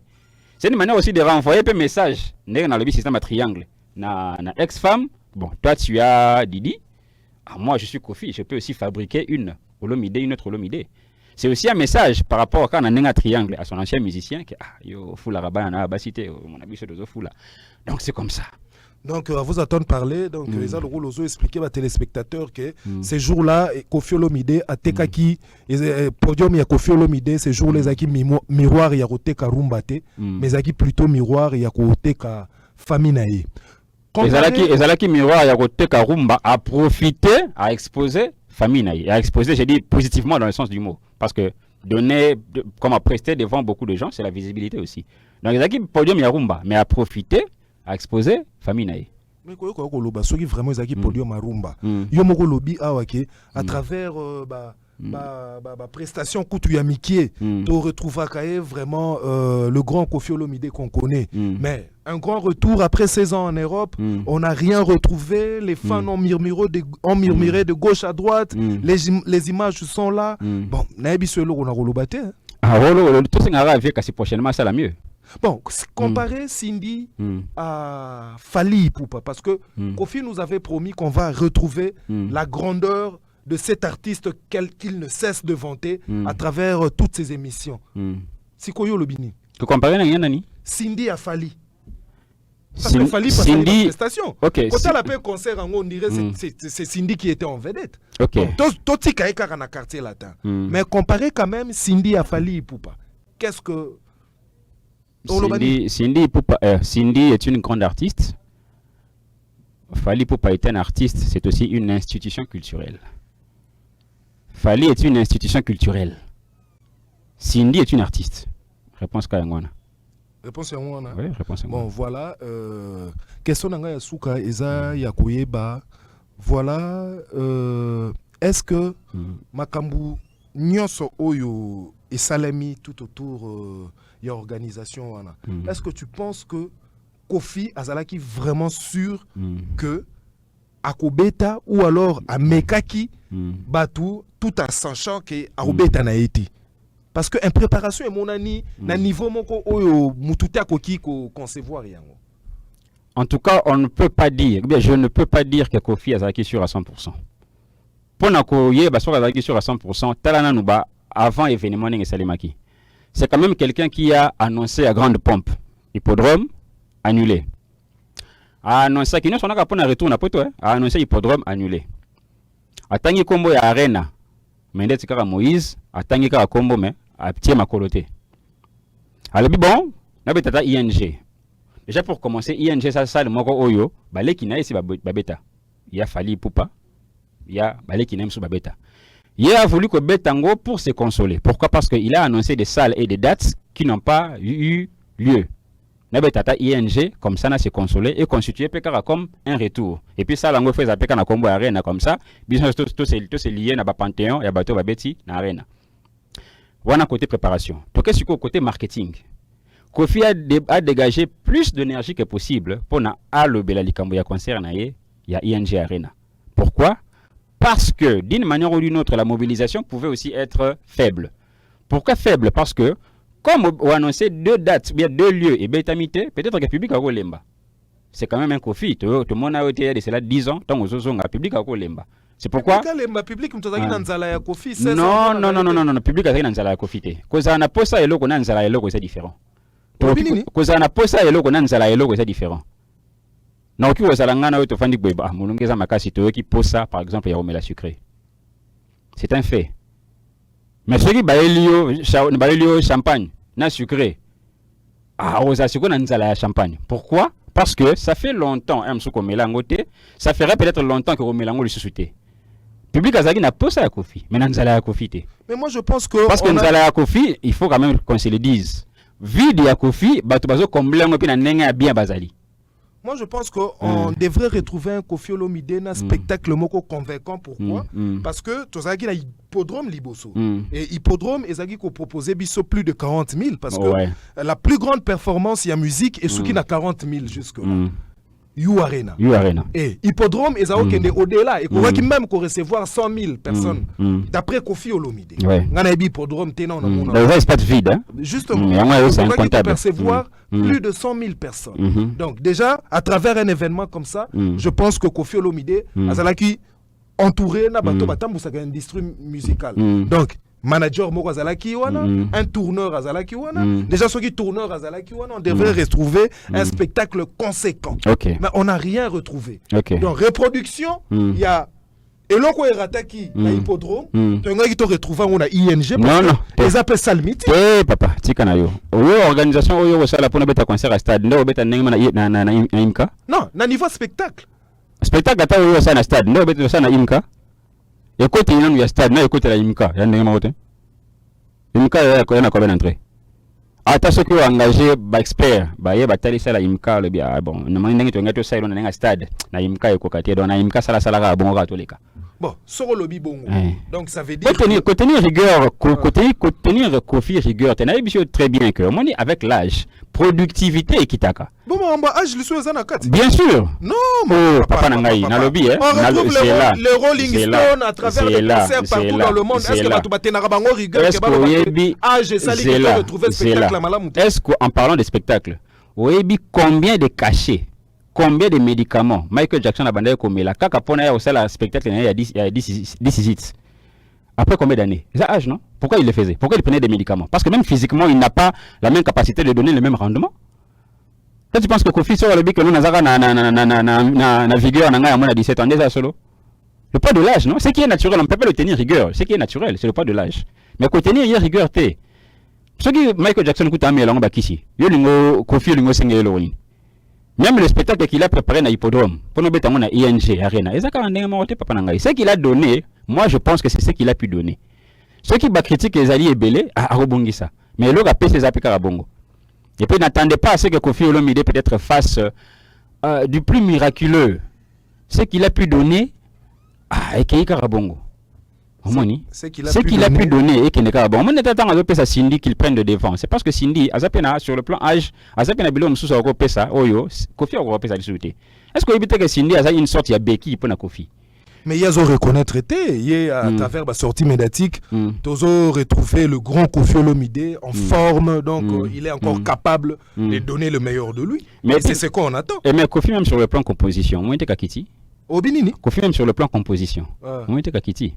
c'est une manière aussi de renvoyer un message dans le système à triangle na ex-femme bon toi tu as Didi moi je suis Kofi je peux aussi fabriquer une Olomide une autre Olomide c'est aussi un message par rapport à quand on a un triangle à son ancien musicien que yo fula rabana basité mon abisso de fula donc c'est comme ça. Donc, à vous attendre parler, donc les gens ont expliqué aux téléspectateurs que ces jours-là, Kofi Olomide a tekaki, podium ya Kofi Olomide, ces jours les aki miroir ya koteka rumbate, mais aki plutôt miroir ya koteka faminae. Ezalaki miroir ya koteka rumba a profité, à exposer faminae, à exposer, j'ai dit positivement dans le sens du mot, parce que donner, comme à prester devant beaucoup de gens, c'est la visibilité aussi. Donc, ezalaki podium ya rumba, mais à profiter à exposer famille naïe. Mais quoi ceux qui vraiment ils podium marumba. Yo moko lobi awake à travers prestation kutu ya mikie to retrouver vraiment le grand Kofi Olomide qu'on connaît. Mais un grand retour après 16 ans en Europe, on n'a rien retrouvé, les fans ont murmuré de gauche à droite, les images sont là. Bon, naebi solo on a relobate. Tout ce qu'on a avec assez prochainement ça la mieux. Bon, comparer Cindy à Fally Ipupa, parce que Kofi nous avait promis qu'on va retrouver la grandeur de cet artiste qu'il ne cesse de vanter à travers toutes ses émissions. Sikoyo Lobini. Tu compares Nani Cindy à Fally. Parce que Fally passait les manifestations. Okay. Quand elle a fait un concert, on dirait c'est Cindy qui était en vedette. Okay. Tout ce qui est dans le quartier latin. Mais comparer quand même Cindy à Fally Ipupa. Qu'est-ce que... Cindy est une grande artiste. Fally Ipupa est un artiste, c'est aussi une institution culturelle. Fally est une institution culturelle. Cindy est une artiste. Réponse Kayangwana. Réponse Kayangwana. Oui, réponse Kayangwana. Bon, voilà. Question nanga yasuka eza yakoyeba. Voilà. Est-ce que makambu nyonso oyo esalemi tout autour y a organisation wana. Est-ce que tu penses que Kofi azalaki vraiment sûr que akobeta ou alors amekaki batu tout en sachant que akobeta na eti parce que en préparation et mon ani na niveau moko oyo mututa koki ko concevoir yango. En tout cas, on ne peut pas dire, bien je ne peux pas dire que Kofi azalaki sûr à 100%. Pour na ko yeba so azalaki sûr à 100%, talana nuba avant événement ninge salimaki. C'est quand même quelqu'un qui a annoncé à grande pompe. Hippodrome annulé. A annoncé qu'il n'y a pas de retour a annoncé hippodrome annulé. A tangi kombo ya arena. Mendet kaka Moïse, a tangi kaka kombo mais a petit makoloté. Alors bon, na betata ING. Déjà pour commencer ING ça le moko oyo, balé ki na esi babeta. Il y a Fally Ipupa, il y a balé ki na mso babeta. Il a voulu que Betango pour se consoler. Pourquoi? Parce qu'il a annoncé des salles et des dates qui n'ont pas eu lieu. Nabetata ING, comme ça, n'a se consoler et constituer Pekara comme un retour. Et puis ça, l'ango fait Pekara combo arena comme ça. Business tout c'est lié na ba Panthéon et bateau ba beti na arena. Voilà côté préparation. Donc qu'est-ce que côté marketing? Kofi a dégagé plus d'énergie que possible pour na alobela likambo ya concert na ye ya ING arena. Pourquoi? Parce que d'une manière ou d'une autre, la mobilisation pouvait aussi être faible. Pourquoi faible? Parce que, comme on annonçait 2 dates, bien 2 lieux et bétamité, peut-être que le public a lemba. C'est quand même un Kofi. Tout le monde a été de cela 10 ans, tant que le public a lemba. C'est pourquoi. Le public non, le public a été dans Kofi. Cause on a posé et l'eau qu'on a dans l'eau, c'est différent. Cause on a posé et l'eau qu'on a dans l'eau, c'est différent. Non, qui vous allez te faire des moulungeza makasi qui pose ça, par exemple, il y a la sucré. C'est un fait. Mais ceux qui baillent champagne, n'a sucré. Aux assurés, n'a la champagne. Pourquoi? Parce que ça fait longtemps, ça ferait peut-être longtemps que Romélango le sous-souté. Public Azagi n'a pas ça à Kofi, mais n'a la Kofi. Mais moi je pense que. Parce que n'a la Kofi, il faut quand même qu'on se le dise. vide ya Kofi bato bazo combler ngo pe na ndenge ya bien bazali. Moi, je pense qu'on devrait retrouver un Koffi Olomide un spectacle moko convaincant. Pourquoi? Parce que Tozaki a hippodrome Liboso. Et hippodrome, Ezagi ko proposé biso plus de 40 000. Parce que la plus grande performance, il y a musique et ce qui n'a 40 000 jusque-là. You Arena. Et hippodrome, Ezao kende au-delà. Et qu'on voit même qu'on recevoir 100 000 personnes. D'après Koffi Olomide. Ngana hippodrome, tenant dans mon c'est pas vide, hein? Justement. On voit qu'il percevoir plus de 100 000 personnes. Donc déjà, à travers un événement comme ça, je pense que Koffi Olomide azalaki entouré na bato batambu sa industrie musicale. Donc manager moko azalaki wana, un tourneur azalaki wana. Déjà ceux qui tourneur azalaki wana, on devrait retrouver un spectacle conséquent. Mais on n'a rien retrouvé. Donc reproduction, il y a eloko erataki na hippodrome, tonga ki to retrouver on a ING les appelle Salmiti. Papa, tika na yo. Oyo organisation oyo osala pona beta concert à stade, ndo beta ndenge na imka? Non, na niveau spectacle. Spectacle ata oyo osala na stade, ndo beta osala na imka? Écoute il y a stade, na écoute la imka, ya ndenge maote. Imka ya na combien d'entrée? Ata ceux qui ont engagé ba expert, ba ye batali sala imka le bien bon, na mani ndenge to ngato sa ilo na stade, na imka ekokati donc na imka sala ka bon ka toleka. Bon, sur le bibongo. Donc ça veut dire tenir rigueur, tenir Kofi rigueur, tenir très bien que on est avec l'âge, productivité et kitaka. Bon, on va âge le soir bien sûr. Non, papa nangai, na lobby hein. On retrouve le Rolling Stone à travers les concerts partout dans le monde. Est-ce que tu battez na bango rigueur que ba âge ça li que retrouver spectacle à malamu. Est-ce qu'en parlant de spectacle, oyebi combien de cachets? Combien de médicaments Michael Jackson a bandé comme la kaka pona ya osala spectacle il y a 10 hits. Après combien d'années? C'est âge non? Pourquoi il le faisait? Pourquoi il prenait des médicaments? Parce que même physiquement il n'a pas la même capacité de donner le même rendement. Quand tu penses que Kofi sur le bic que nous nazaka na vigueur na moins de 17 ans déjà solo. Le poids de l'âge non? Ce qui est naturel, on peut pas le tenir rigueur. Ce qui est naturel, c'est le poids de l'âge. Mais qu'on tenir rigueur té. Ce qui Michael Jackson coûte un million bakisi. Yo lingo Kofi lingo sengé l'orine. Même le spectacle qu'il a préparé dans l'hippodrome, pour nous mettre à ING, Arena, ce qu'il a donné, moi je pense que c'est ce qu'il a pu donner. Ceux qui critiquent les alliés belés, à rebondir ça. Mais l'autre a payé ses applications à Bongo. Et puis n'attendez pas à ce que Kofi Olomide peut-être fasse du plus miraculeux. Ce qu'il a pu donner, et qu'il y a Bongo. Ce qu'il a pu donner et qu'il n'est pas bon. On est attendant à Cindy qu'il prenne de devant. C'est parce que Cindy, sur le plan âge, Azapena Bilom sous sa pesa, Oyo, Kofi a repéré sa discuter. Est-ce que vous évitez que Cindy a une sorte de béquille pour la Kofi? Mais il y a à reconnaître à travers la sortie médiatique, Tozo retrouver le grand Kofi Olomide en forme, donc il est encore capable de donner le meilleur de lui. Mais c'est ce qu'on attend. Et mais Kofi même sur le plan composition, on était Kakiti. Obinini. Kofi même sur le plan composition, on était Kakiti.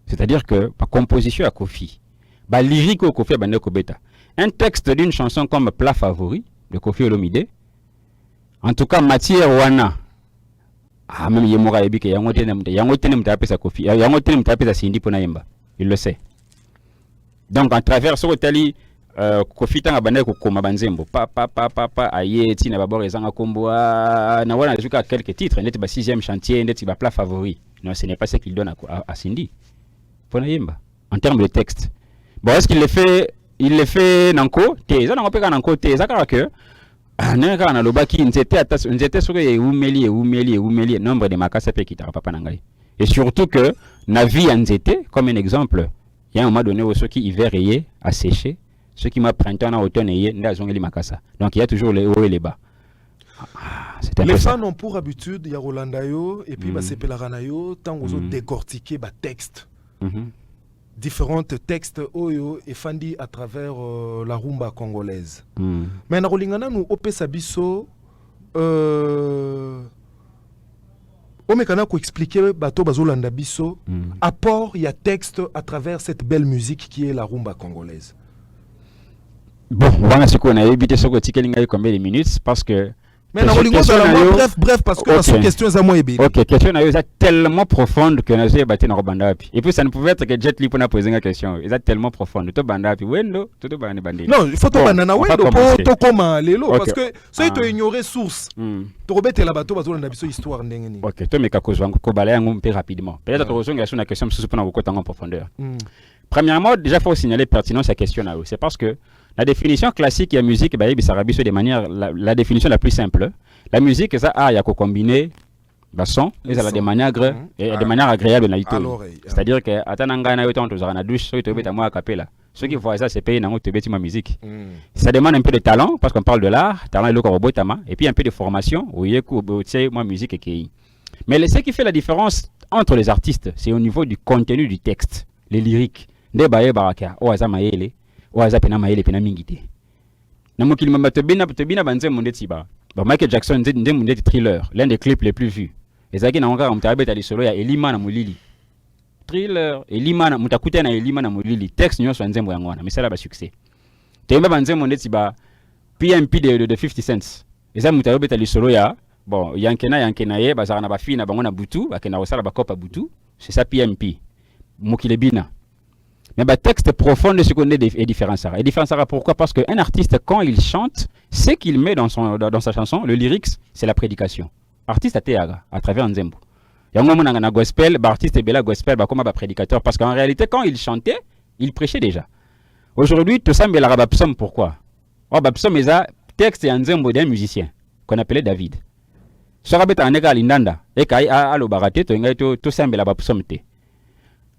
C'est-à-dire que par composition à Kofi, bah lyrique au Kofi Bandeko Beta, un texte d'une chanson comme Plat favori de Kofi Olomide, en tout cas matière wana, même Yemora Ebike, Yangotenem tapé Kofi, Yangotenem tapé Cindy Ponayemba, il le sait. Donc en travers ce tali Kofi tanga Bandeko Koma Banzembo, papa aye tina babor ezanga kombo na wana jusqu'à quelques titres, n'était pas 6e chantier, n'était pas Plat favori. Non, ce n'est pas ce qu'il donne à Cindy. En termes de texte. Bon, est-ce qu'il le fait nanko? Ils ont pas nanko te. Ça car que nanga na lobaki nzete sur umeli nombre de makasa pe kitara papa nangai. Et surtout que na vie nzete comme un exemple, il y a un moment donné où ceux qui hiver ayé à sécher, ceux qui m'a printemps en automne ayé ndazongeli makasa. Donc il y a toujours les hauts et les bas. Les fans ont pour habitude il y a Rolandayo et puis c'est Pelaranayo tant aux autres décortiquer ba texte. Différents textes oyo et fandi à travers la rumba congolaise. Mais na rolingana nous opesa biso omekana ko expliquer bato bazolanda biso apport il y a texte à travers cette belle musique qui est la rumba congolaise. Bon, voilà ce qu'on a évité ce que tu combien de minutes parce que mais bref, parce que la question est à moi. Ok, question est tellement profonde que nous avons battu dans le et puis ça ne pouvait être que Jet Li pour nous poser une question. C'est tellement profonde. Tout bandapi, wendo, tout bandapi. Non, il faut tout banana wendo pour comme lelo parce que si tu ignorer source, tu rebêtes la bateau bateau dans la histoire ndengeni. Ok, toi mais kako zwango ko balaya ngum peu rapidement. Peut-être que vous avez une question sur ce point en profondeur. Premièrement, déjà faut signaler pertinence à question là. C'est parce que La définition classique de la musique, c'est de manière la définition la plus simple. La musique, ça a ya combiner le son, et ça de manière agréable dans l'oreille. C'est-à-dire que atananga na yoto on na douche, so to beta moi a cappella. Ceux qui voient ça, c'est payé dans te beti ma musique. Ça demande un peu de talent parce qu'on parle de l'art, talent et le robotama, et puis un peu de formation. Oui, moi musique et mais ce qui fait la différence entre les artistes, c'est au niveau du contenu du texte, les lyriques. Nde baye baraka, o aza maele, o aza pena maele pena mingite. Na mokili mamba tobina banze monde tiba. Michael Jackson nde monde Thriller, l'un des clips les plus vus. Ezaki na onga mtabeta li solo ya Elima na Mulili. Thriller, Elima na mutakuta na Elima na Mulili. Texte nyonso nzembo yangwana, mais ça là ba succès. Temba banze monde tiba PMP de 50 cents. Eza mutabeta li solo ya bon, yankena ye bazara na bafina bango na butu, bakena osala bakopa butu, c'est ça PMP. Mokile bina. Mais le texte profond de ce qu'on est différent. Et différent, pourquoi? Parce qu'un artiste, quand il chante, ce qu'il met dans sa chanson, le lyrics, c'est la prédication. Artiste à théâtre, à travers un zembo. Il y a un moment dans gospel, artiste est bel gospel, comme un prédicateur. Parce qu'en réalité, quand il chantait, il prêchait déjà. Aujourd'hui, tout ça, mais la psaume, pourquoi? Oh, psaume, c'est un texte et un zembo d'un musicien qu'on appelait David. Ce rabet en égal indanda, et quand il y a l'obarate, tout ça, mais la psaume.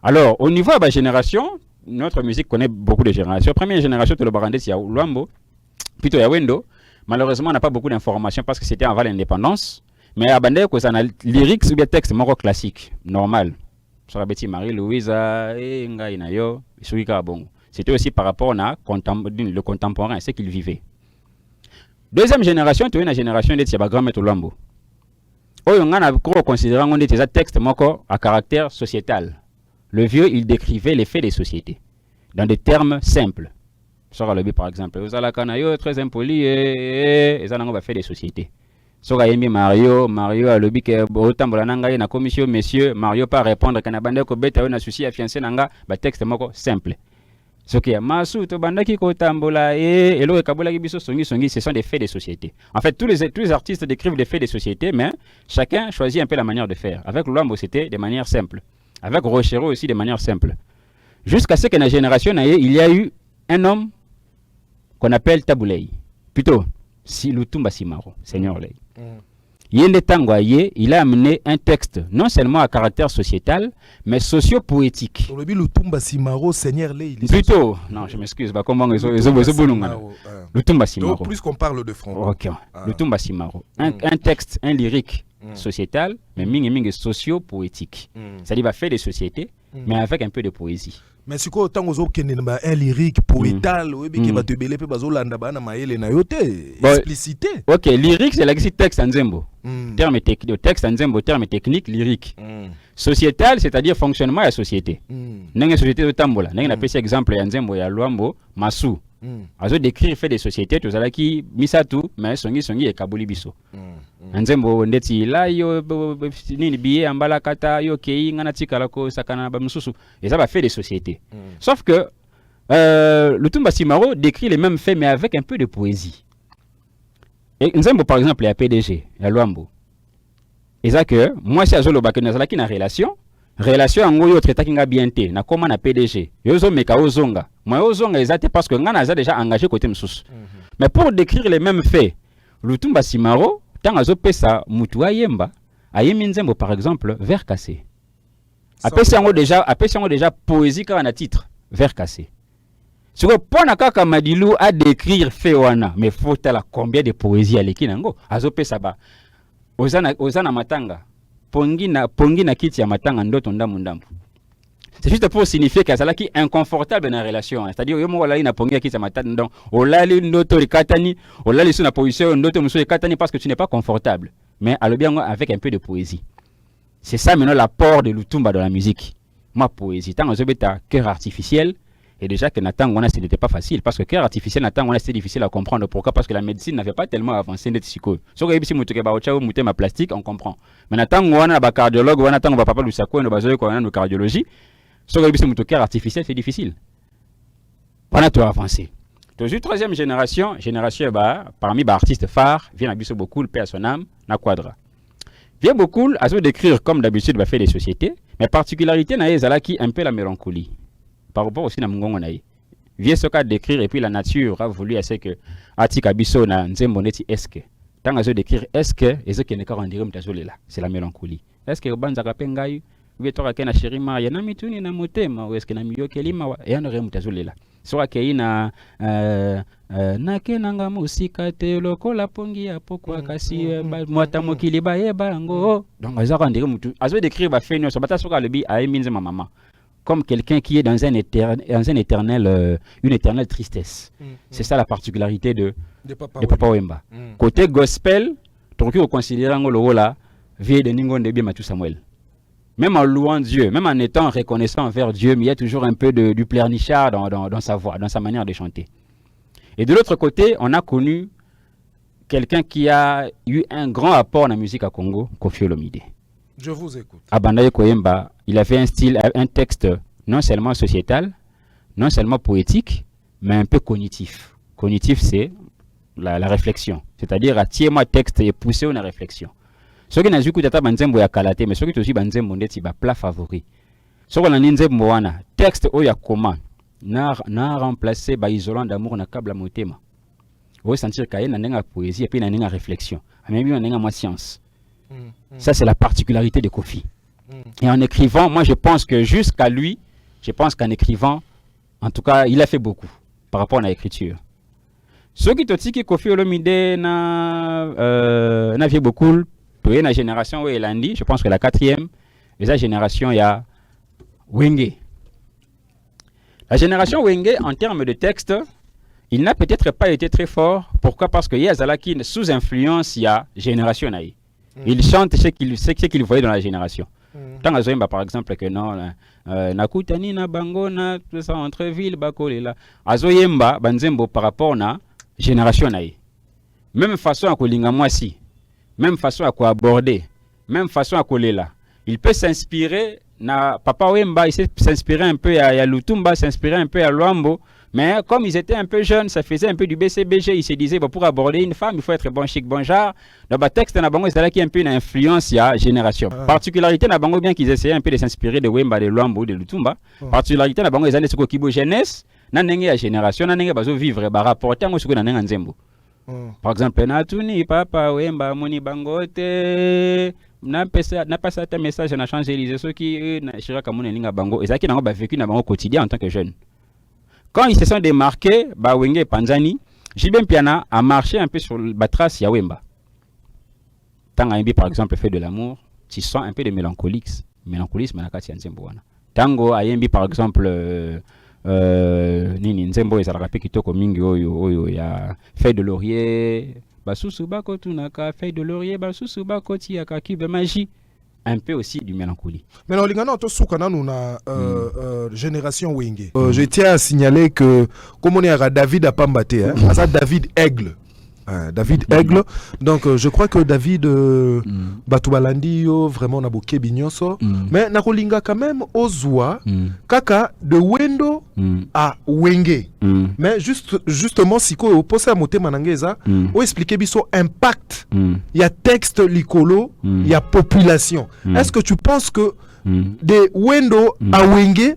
Alors, au niveau de la génération, notre musique connaît beaucoup de générations. Première génération, c'est le Barandé, il y a Luambo, plutôt il y a Wendo. Malheureusement, on n'a pas beaucoup d'informations parce que c'était avant l'indépendance. Mais à Bandé, on a lyrics ou bien texte moro classique, normal. Sur la bêtise Marie-Louise, c'était aussi par rapport à le contemporain, ce qu'il vivait. Deuxième génération, tu as une génération de Tiabagram et Luambo. On a considéré que c'était un texte à caractère sociétal. Le vieux, il décrivait les faits des sociétés dans des termes simples. Sur le par exemple, vous allez canaille très impoli et ça n'a pas fait des sociétés. Sur Mario a le bic autant bolananga na commission messieurs Mario pas répondre kana bande ko beta na souci à fiancé nanga ba texte moko simple. Ce qui est masu to banda ki ko tambola et le kabola biso songi ce sont des faits des sociétés. En fait tous les artistes décrivent des faits des sociétés mais chacun choisit un peu la manière de faire. Avec Luambo c'était de manière simple. Avec Rochero aussi de manière simple. Jusqu'à ce que dans la génération, il y a eu un homme qu'on appelle Taboulei. Plutôt, Lutumba Simaro, Seigneur Lei. Yende Tangwaye, il a amené un texte non seulement à caractère sociétal, mais socio-poétique. Lutumba Simaro, Seigneur Lei. Plutôt, non, je m'excuse, Lutumba Simaro. Donc, plus qu'on parle de front. Ok, Lutumba Simaro. Un texte, un lyrique. Sociétal, mais mingi socio-poétique. C'est-à-dire va faire des sociétés, mais avec un peu de poésie. Mais si quoi autant aux un lyrique poétal, qui va te belé pe bazolanda bana maele na yote explicité. OK, lyrique c'est l'existe texte en zembo. Terme technique, texte en zembo, terme technique lyrique. Sociétal, c'est-à-dire fonctionnement de la société. N'enga société de tambola, n'enga appelle exemple ya nzembo ya Luambo, Masu. Azo décrire fait des sociétés tout ça qui misatu mais songi et kabuli biso. Nzembo ndeti la yo nini biye ambala kata yo kei ngana tikala ko sakana ba mususu et ça va faire des sociétés. Sauf que Lutumba Simaro décrit les mêmes faits mais avec un peu de poésie. Et Nzembo par exemple ya PDG, ya Luambo. Et ça que moi si azolo bakena zala ki na relation en gros yo traita kinga bien te na koma na PDG. Yo zo meka ozonga. Moi ozonga ezate parce que ngana za déjà engagé côté mususu. Mais pour décrire les mêmes faits, Lutumba Simaro tant azo pesa mutu ayemba ayemi nzembo par exemple vers cassé. Apesi yango déjà poésie ka na titre vers cassé. Si vous prenez kaka Madilu à décrire fait wana mais faut tala combien de poésie aleki nango azo pesa ba ozana matanga pongi na kiti ya matanga ndoto ndambu. C'est juste pour signifier que ça là qui est inconfortable dans la relation. C'est-à-dire yo mo lali na pongi ya kiti ya matanga donc olali ndoto rikatani olali sur na position ndoto muso rikatani parce que tu n'es pas confortable. Mais bien avec un peu de poésie. C'est ça maintenant l'apport de Lutumba dans la musique. Ma poésie tant que beta cœur artificiel et déjà que Nathan ce n'était pas facile parce que cœur artificiel Nathan c'était difficile à comprendre. Pourquoi? Parce que la médecine n'avait pas tellement avancé d'être psycho. So que si mutuke ba ochao muté ma plastique on comprend. Mais Nathan ba cardiologue Nathan ba papa Lusako no bazoe ko na cardiologie. So que si mutuke cœur artificiel c'est difficile. Pas tout avancé. Toujours troisième génération parmi les artistes phares vient à biso beaucoup le paix à son âme na Quadra. Vient beaucoup à se décrire comme d'habitude va faire des sociétés, mais particularité na ezala qui un peu la mélancolie. Par rapport aussi à Mungongo naï. vient ce cas d'écrire et puis la nature a voulu assez que atika biso na nzembo neti eske tant azo d'écrire eske et ce qui n'est qu'à rendre mtazolela c'est la mélancolie est-ce que banza kapengai vietoka kena shirima ya na mituni na motema ou est-ce que na miyokelima ya na re mtazolela soka keina na kenanga musika te lokola pongi ya pokwa kasi mwata mokili bayeba ngo donc azo rendre mutu azo d'écrire ba fenyo so bata soka lebi a eminze ma maman comme quelqu'un qui est dans une éternelle tristesse. C'est ça la particularité de Papa Wemba. Côté gospel, tu peux considérer le rôle là, vieille de Ningon de bien Matou Samuel. Même en louant Dieu, même en étant reconnaissant envers Dieu, mais il y a toujours un peu du pleurnichard dans sa voix, dans sa manière de chanter. Et de l'autre côté, on a connu quelqu'un qui a eu un grand apport dans la musique à Congo, Koffi Olomide. Je vous écoute. Abandaye Koyemba, il avait un style, un texte non seulement sociétal, non seulement poétique, mais un peu cognitif. Cognitif, c'est la réflexion. C'est-à-dire, attirer-moi texte et pousser une réflexion. Ceux qui n'ont pas écouté Banzembo ya Kalate, mais ceux qui ont aussi Banzembo ndeti ba plat favori. Ceux qui ont Nzembo wana, texte oya comment n'a remplacé ba isolant d'amour na kabla motema. Vous sentir qu'il y a une poésie et puis une réflexion. Même il y a une science. Ça, c'est la particularité de Koffi. Et en écrivant, moi, je pense que jusqu'à lui, je pense qu'en écrivant, en tout cas, il a fait beaucoup par rapport à l'écriture. Ceux qui te disent que Koffi Olomide n'a fait beaucoup, pour la génération où il a dit, je pense que la 4e, et la génération, il y a Wenge. La génération Wenge, en termes de texte, il n'a peut-être pas été très fort. Pourquoi? Parce qu'il y a Zalaki, sous influence, il y a génération Naï. Il chante ce qu'il voyait dans la génération. Tant que Zoemba, par exemple, que non, Nakutani na Bangona, tout ça entre villes, Bakolela. Azoyemba, Banzembo par rapport à la génération naïe. Même façon à Kolinga Mwasi, même façon à quoi aborder, même façon à Kolela. Il peut s'inspirer, Papa Wemba, il s'est s'inspirer un peu à Lutumba, s'inspirer un peu à Luambo. Mais comme ils étaient un peu jeunes, ça faisait un peu du BCBG. Ils se disaient, bon, pour aborder une femme, il faut être bon chic, bon genre. Dans le texte, c'est là qu'il y a un peu une influence, il y a génération. Particularité, bien qu'ils essayaient un peu de s'inspirer de Wemba, de Luambo, de Lutumba. Particularité, ils allaient sur Kibo jeunesse, nanenge à génération, nanenge bazo vivre, rapporter à ce que nanenge nzembo. Par exemple, Natuni, Papa Wemba, Moni Bangote. N'a pas ça un message, on a changé les ceux qui Chira Kamune Linga Bango. Et ça qui n'a pas vécu dans le quotidien en tant que jeune. Quand ils se sont démarqués, Wenge et Panzani, Jibem Piana a marché un peu sur la trace ya Wemba. Tant Aimbi, par exemple, fait de l'amour, tu sens un peu de mélancolisme na kati ya Nzembo wana. Tango Aimbi, par exemple, nini Nzembo ezalaka pe kitoko mingi oyo ya feuille de laurier, basusu bako tunaka feuille de laurier, basusu bako tiaka cube magie. Un peu aussi du mélancolie. Mais non, génération Wenge. Je tiens à signaler que, comme on est à David Apambate, ça David Aigle. David Aigle. Donc, je crois que David Batoubalandi, vraiment, on a beaucoup Bignonso. Mais Nakolinga, quand même, Ozwa, Kaka, de Wendo à Wenge. Mais justement, si vous posez à Moté Manangeza, vous expliquez biso impact. Il y a texte licolo, il y a population. Est-ce que tu penses que de Wendo à Wenge,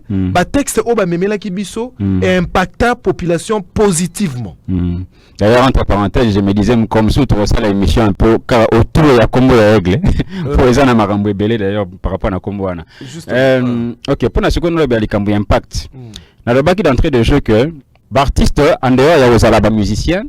texte oba memela kibiso et impacta population positivement? D'ailleurs, entre parenthèses, je me disais comme si tu reçois l'émission un peu autour de la combo de règle. Pour les gens à belé d'ailleurs par rapport à la combo. Ok, pour la seconde, il y a les impact. Dans le bac d'entrée de jeu que l'artiste en dehors il y a des musiciens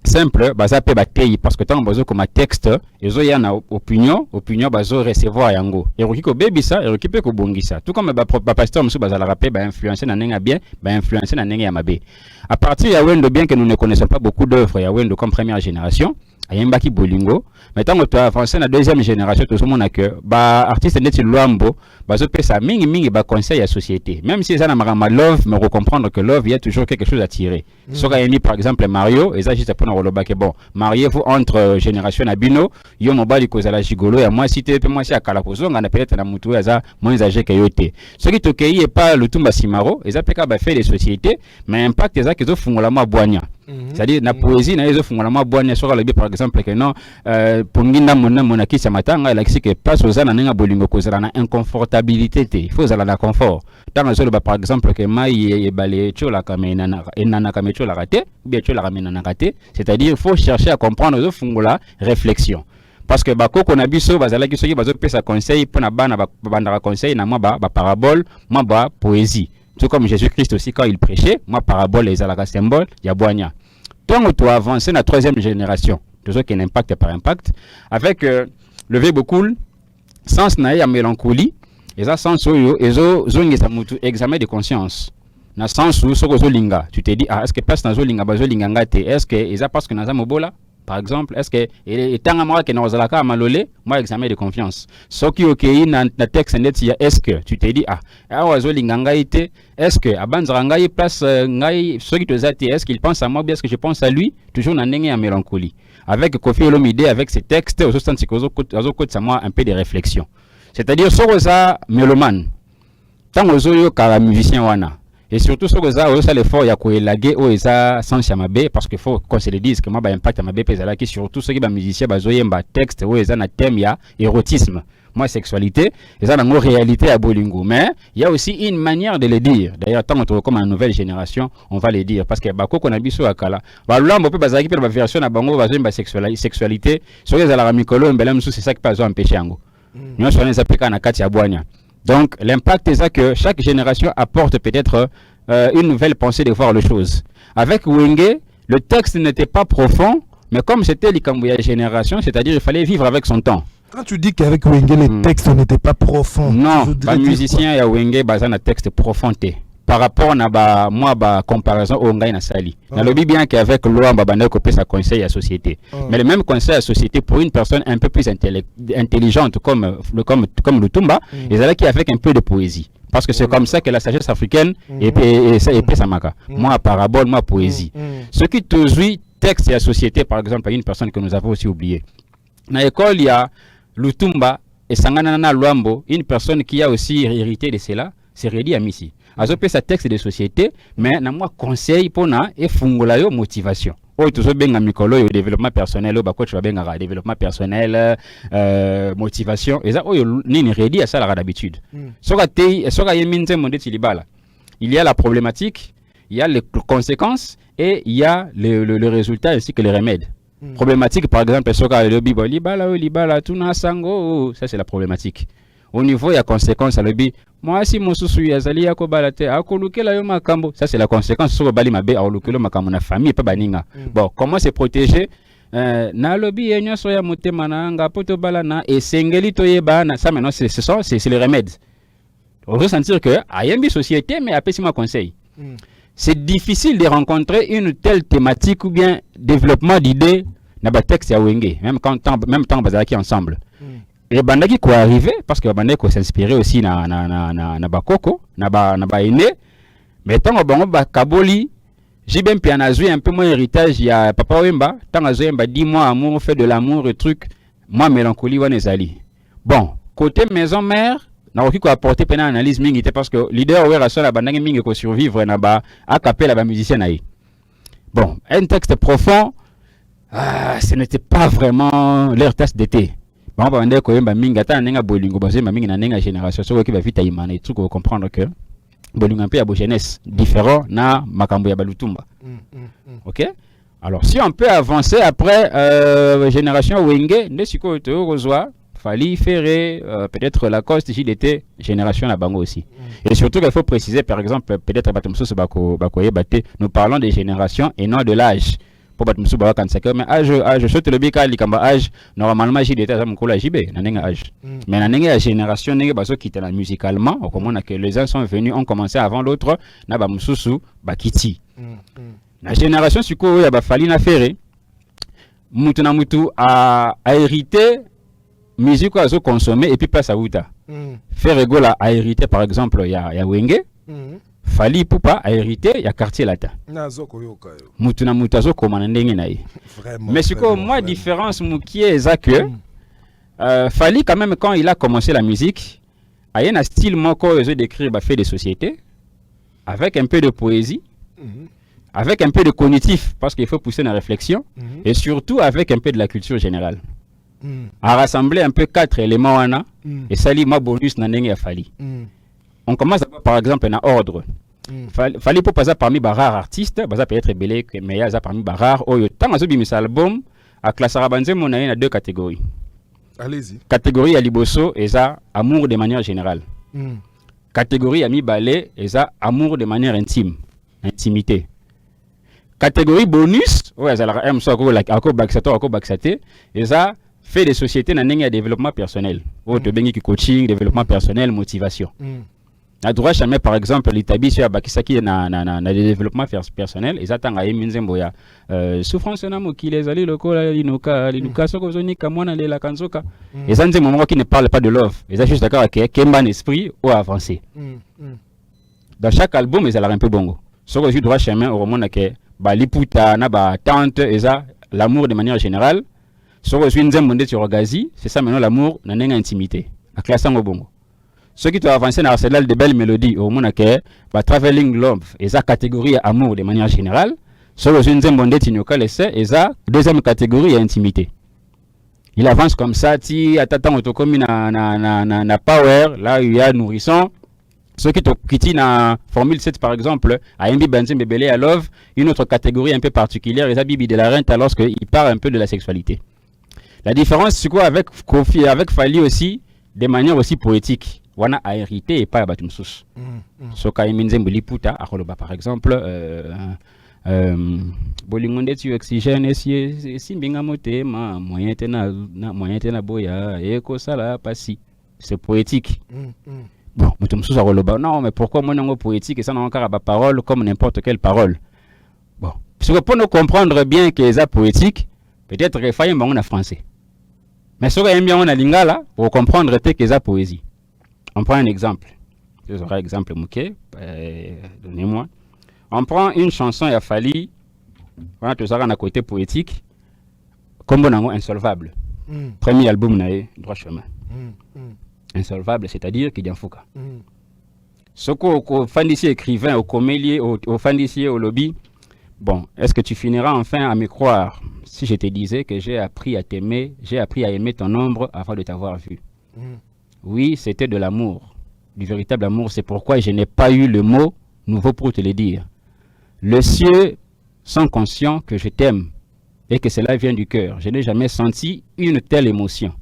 simple bazape batei parce que tant bazo comme texte ezo ya na opinion bazo recevoir yango eroki ko bebisa eroki pe ko bongisa tout comme ba pasteur musu bazala rapé ba influencer na nenga bien ba influencer na nenga ya mabe à partir ya Wendo bien que nous ne connaissons pas beaucoup d'œuvres ya Wendo comme première génération ayembaki bolingo mais tant que tu avances na deuxième génération tout le monde a que ba artiste neti Luambo bazo pesa mingi ba conseil à société même si ça na marama love mais recomprendre que love il y a toujours quelque chose à tirer soka yemi par exemple Mario et ça juste pour na que bon mariez-vous entre génération na bino yo mobali kozala gigolo ya moi si te pe moi si akala kozonga na peut-être na mutu za moins âgé que yote ce qui tokei est pas le tumba simaro et ça peka ba fait des sociétés mais impact ça que zo fungola ma boanya C'est-à-dire na poésie na ezo fungola ma boanya soka lobi par exemple que non ponginda mona kisa matanga la que passe aux ana nga bolingo kozala na inconfortabilité te. Il faut zala na confort. Tant que par exemple que mai e balé chola kamena na kamechola raté, bien chola kamena na raté, c'est-à-dire il faut chercher à comprendre ezo fungola réflexion. Parce que bakoko na biso bazala ki soki bazo pesa conseil pour na bana bandaka conseil na moi ba parabole, moi ba poésie. Tout comme Jésus-Christ aussi quand il prêchait, moi parabole les alaka symbole ya boanya. Donc tu avances dans la troisième génération, toujours qui est impact par impact avec le verbe cool, sens na ya mélancolie, et ça sens oyo ezo zongesa mutu examen de conscience. Na sens où soko zo linga, tu te dis ah est-ce que passe na zo linga bazo linga ngate, est-ce que eza parce que na za mobola? Par exemple, est-ce que etanga moi que nazalaka malolé, moi examen de confiance. Soki okei na texte net ya est-ce que tu te dis ah awazo linganga ite, est-ce que abanzara ngai place ngai soki tozati, est-ce qu'il pense à moi bien est-ce que je pense à lui, toujours na ndenge ya mélancolie. Avec Kofi Olomide avec ses textes au sens que ozo côté moi un peu de réflexion. C'est-à-dire soko za mélomane. Tango zo yo ka musicien wana. Et surtout, ce que ça l'effort, il y a quoi élaguer ou ça sans chamabe parce qu'il faut qu'on se le dise que moi, impact à ma BP, c'est là qui surtout ceux qui sont musiciens, ils ont un texte ou ils ont un thème, il y a érotisme, moi sexualité, ils ont une réalité à Bolingo. Mais il y a aussi une manière de le dire. D'ailleurs, tant qu'on comme une nouvelle génération, on va le dire parce que bah qu'on a biso à Kala. Bah là, on peut pas dire que la version à Bango va une sexualité. Sur les alarmicolo, c'est ça qui peut empêcher Ango. Nous sommes les appliqués à Katia Boigna. Donc, l'impact est ça que chaque génération apporte peut-être une nouvelle pensée de voir les choses. Avec Wenge, le texte n'était pas profond, mais comme c'était l'Ikambouya génération, c'est-à-dire il fallait vivre avec son temps. Quand tu dis qu'avec Wenge, les textes n'étaient pas profonds, non, les musiciens et Wenge, ils ont un texte profond. Par rapport à moi, comparaison au Ngai Nasali. Je le dis bien qu'avec l'OA, on peut sa conseil à la société. Mais le même conseil à la société pour une personne un peu plus intelligente comme le Tumba, ils allaient avec un peu de poésie. Parce que c'est comme ça que la sagesse africaine est sa maka. Moi, parabole, moi, poésie. Ce qui te joue texte et la société, par exemple, à une personne que nous avons aussi oublié. Dans l'école, il y a Lutumba et Sanganana Luambo, une personne qui a aussi hérité de cela, c'est Redi Amissi. Azope sa texte de société, mais na moi conseil pour na et fungola yo motivation. Oh, tout ça benga mikolo yo développement personnel, oh, coach benga développement personnel, motivation. Et ça, oh, nini Redi à ça la d'habitude. Soka yeminze monde tilibala. Il y a la problématique, il y a les conséquences et il y a le résultat ainsi que les remèdes. Problématique, par exemple, soka le bibo libala tuna sango, ça c'est la problématique. Au niveau il y a conséquence à l'obi. Moi si mon souci yazali yako balate akolukela yo makambo, ça c'est la conséquence sur bali mabe akolukela makambo na famille pa baninga. Bon, comment se protéger na lobi yenyo so ya motema na nga poto bala na esengeli to yebana, ça maintenant c'est le remède. On peut sentir que ayembi société mais appelle moi conseil. C'est difficile de rencontrer une telle thématique ou bien développement d'idées na ba texte ya Wenge, même temps bazaki ensemble. Et bandaki quoi arriver parce que bandaki ko s'inspirer aussi na bakoko na ba aîné mais tant que ba kaboli j'ai bien pianazui un peu mon héritage il y a papa Wemba tant azemba dis-moi amour fait de l'amour et truc moi mélancolie wana ezali bon côté maison mère na oki ko apporter pena analyse mingi parce que leader wera so la bandaki mingi ko survivre na ba a capella ba musicien na bon un texte profond ce n'était pas vraiment leur tasse d'été. Bon, on va koyemba mingi ata nenga bolingo bazema mingi na nenga génération so ki ba vita imana et tout ko comprendre que bolingo un peu à jeunesse différent na makambo ya balutumba. OK? Alors si on peut avancer après génération Wenge, ne siko to rozwa Fali Ferré, peut-être Lacoste, JDT, génération la bango aussi. Et surtout qu'il faut préciser par exemple peut-être batumso bako yebate, nous parlons des générations et non de l'âge. Pour batumso ba 45 mais âge saute le bika likamba âge normalement JDT ça mukolo JB na nenga âge. Mais na nenga génération nenga baso kitana musicalement, au comment que les uns sont venus ont commencé avant l'autre na ba mususu bakiti. La génération siko ya ba Fali na Ferré mutu na mutu a hérité musique à consommer et puis passe à Outa. Ferré Gola a hérité par exemple ya Wenge. Fali Poupa a hérité ya quartier latin. Mutuna mutazo komana ndenge na ye. Mais c'est quoi moi différence mukie eza que Fali quand même quand il a commencé la musique, a un style moko ezo décrire ba fait de société avec un peu de poésie. avec un peu de cognitif, parce qu'il faut pousser la réflexion, et surtout avec un peu de la culture générale. À rassembler un peu 4 éléments, et ça lit ma bonus na ndenge ya fali. On commence par exemple un ordre. Fali pour passer parmi les rares artistes, ça peut être belé, mais il y a parmi les rares. Tant que mis album, à classe Arabanzem, on a 2 catégories. Allez-y. Catégorie à Liboso, et ça, amour de manière générale. Catégorie à mi-balé, et ça, amour de manière intime. Intimité. Catégorie bonus, ouais, ça la et ça, fait des sociétés dans le développement personnel. Coaching, développement personnel, motivation. À droite, jamais par exemple, l'établi sur Bakisaki dans le développement personnel, ils attendent à Eminzemboya. Souffrance na moki les alliés locaux, l'inuka, sokozoni, kamwana, la kanzoka. Et ça, c'est un moment qui ne parle pas de love. Et ça, juste d'accord avec Kemban esprit ou avancé. Dans chaque album, ils ont un peu bongo. Ce que je droit chemin au moment que Baliputa, Naba, Tante, et ça, l'amour de manière générale. Ce que je suis un sur Gazi, c'est ça maintenant l'amour, dans une intimité. À classe au bongo. Ceux qui doivent avancer dans l'arsenal de belles mélodies au monde que traveling love et sa catégorie amour de manière générale, ce que je suis un et sa deuxième catégorie intimité. Il avance comme ça, ti attend autocomi na power, là il y a nourrisson. Ceux qui quittent dans Formule 7 par exemple, à Mbi Benzem Bebele à Love, une autre catégorie un peu particulière, et ça Bibi de la Rente lorsqu'il parle un peu de la sexualité. La différence c'est quoi avec Kofi, avec Fali aussi, de manière aussi poétique. Wana a hérité et pas à Batumsus. Soka Eminzem Liputa, à Roloba par exemple, Bolingonde tu oxygène et si bingamote, ma moyen tena boya, et kosala passi. C'est poétique. Bon, Batumsus à Roloba. Non, mais pourquoi moi non poétique et ça n'a encore pas parole comme n'importe quelle parole. Bon, parce que pour nous comprendre bien que c'est poétique, peut-être qu'il faut en français. Mais ce qu'on bien on a lingala pour comprendre que c'est poésie. On prend un exemple. Je vous aurai un exemple, Mouké. Donnez-moi. On prend une chanson à Fali. Voilà, tout ça, on a côté poétique. Comme on a Insolvable. Premier album, on a droit chemin. Insolvable, c'est-à-dire qu'il y a un fouca. Ce qu'au fan d'ici écrivain, au comélier, au fan d'ici au lobby, bon, est-ce que tu finiras enfin à me croire si je te disais que j'ai appris à t'aimer, j'ai appris à aimer ton ombre avant de t'avoir vu? Oui, c'était de l'amour, du véritable amour. C'est pourquoi je n'ai pas eu le mot nouveau pour te le dire. Les cieux sont conscients que je t'aime et que cela vient du cœur. Je n'ai jamais senti une telle émotion.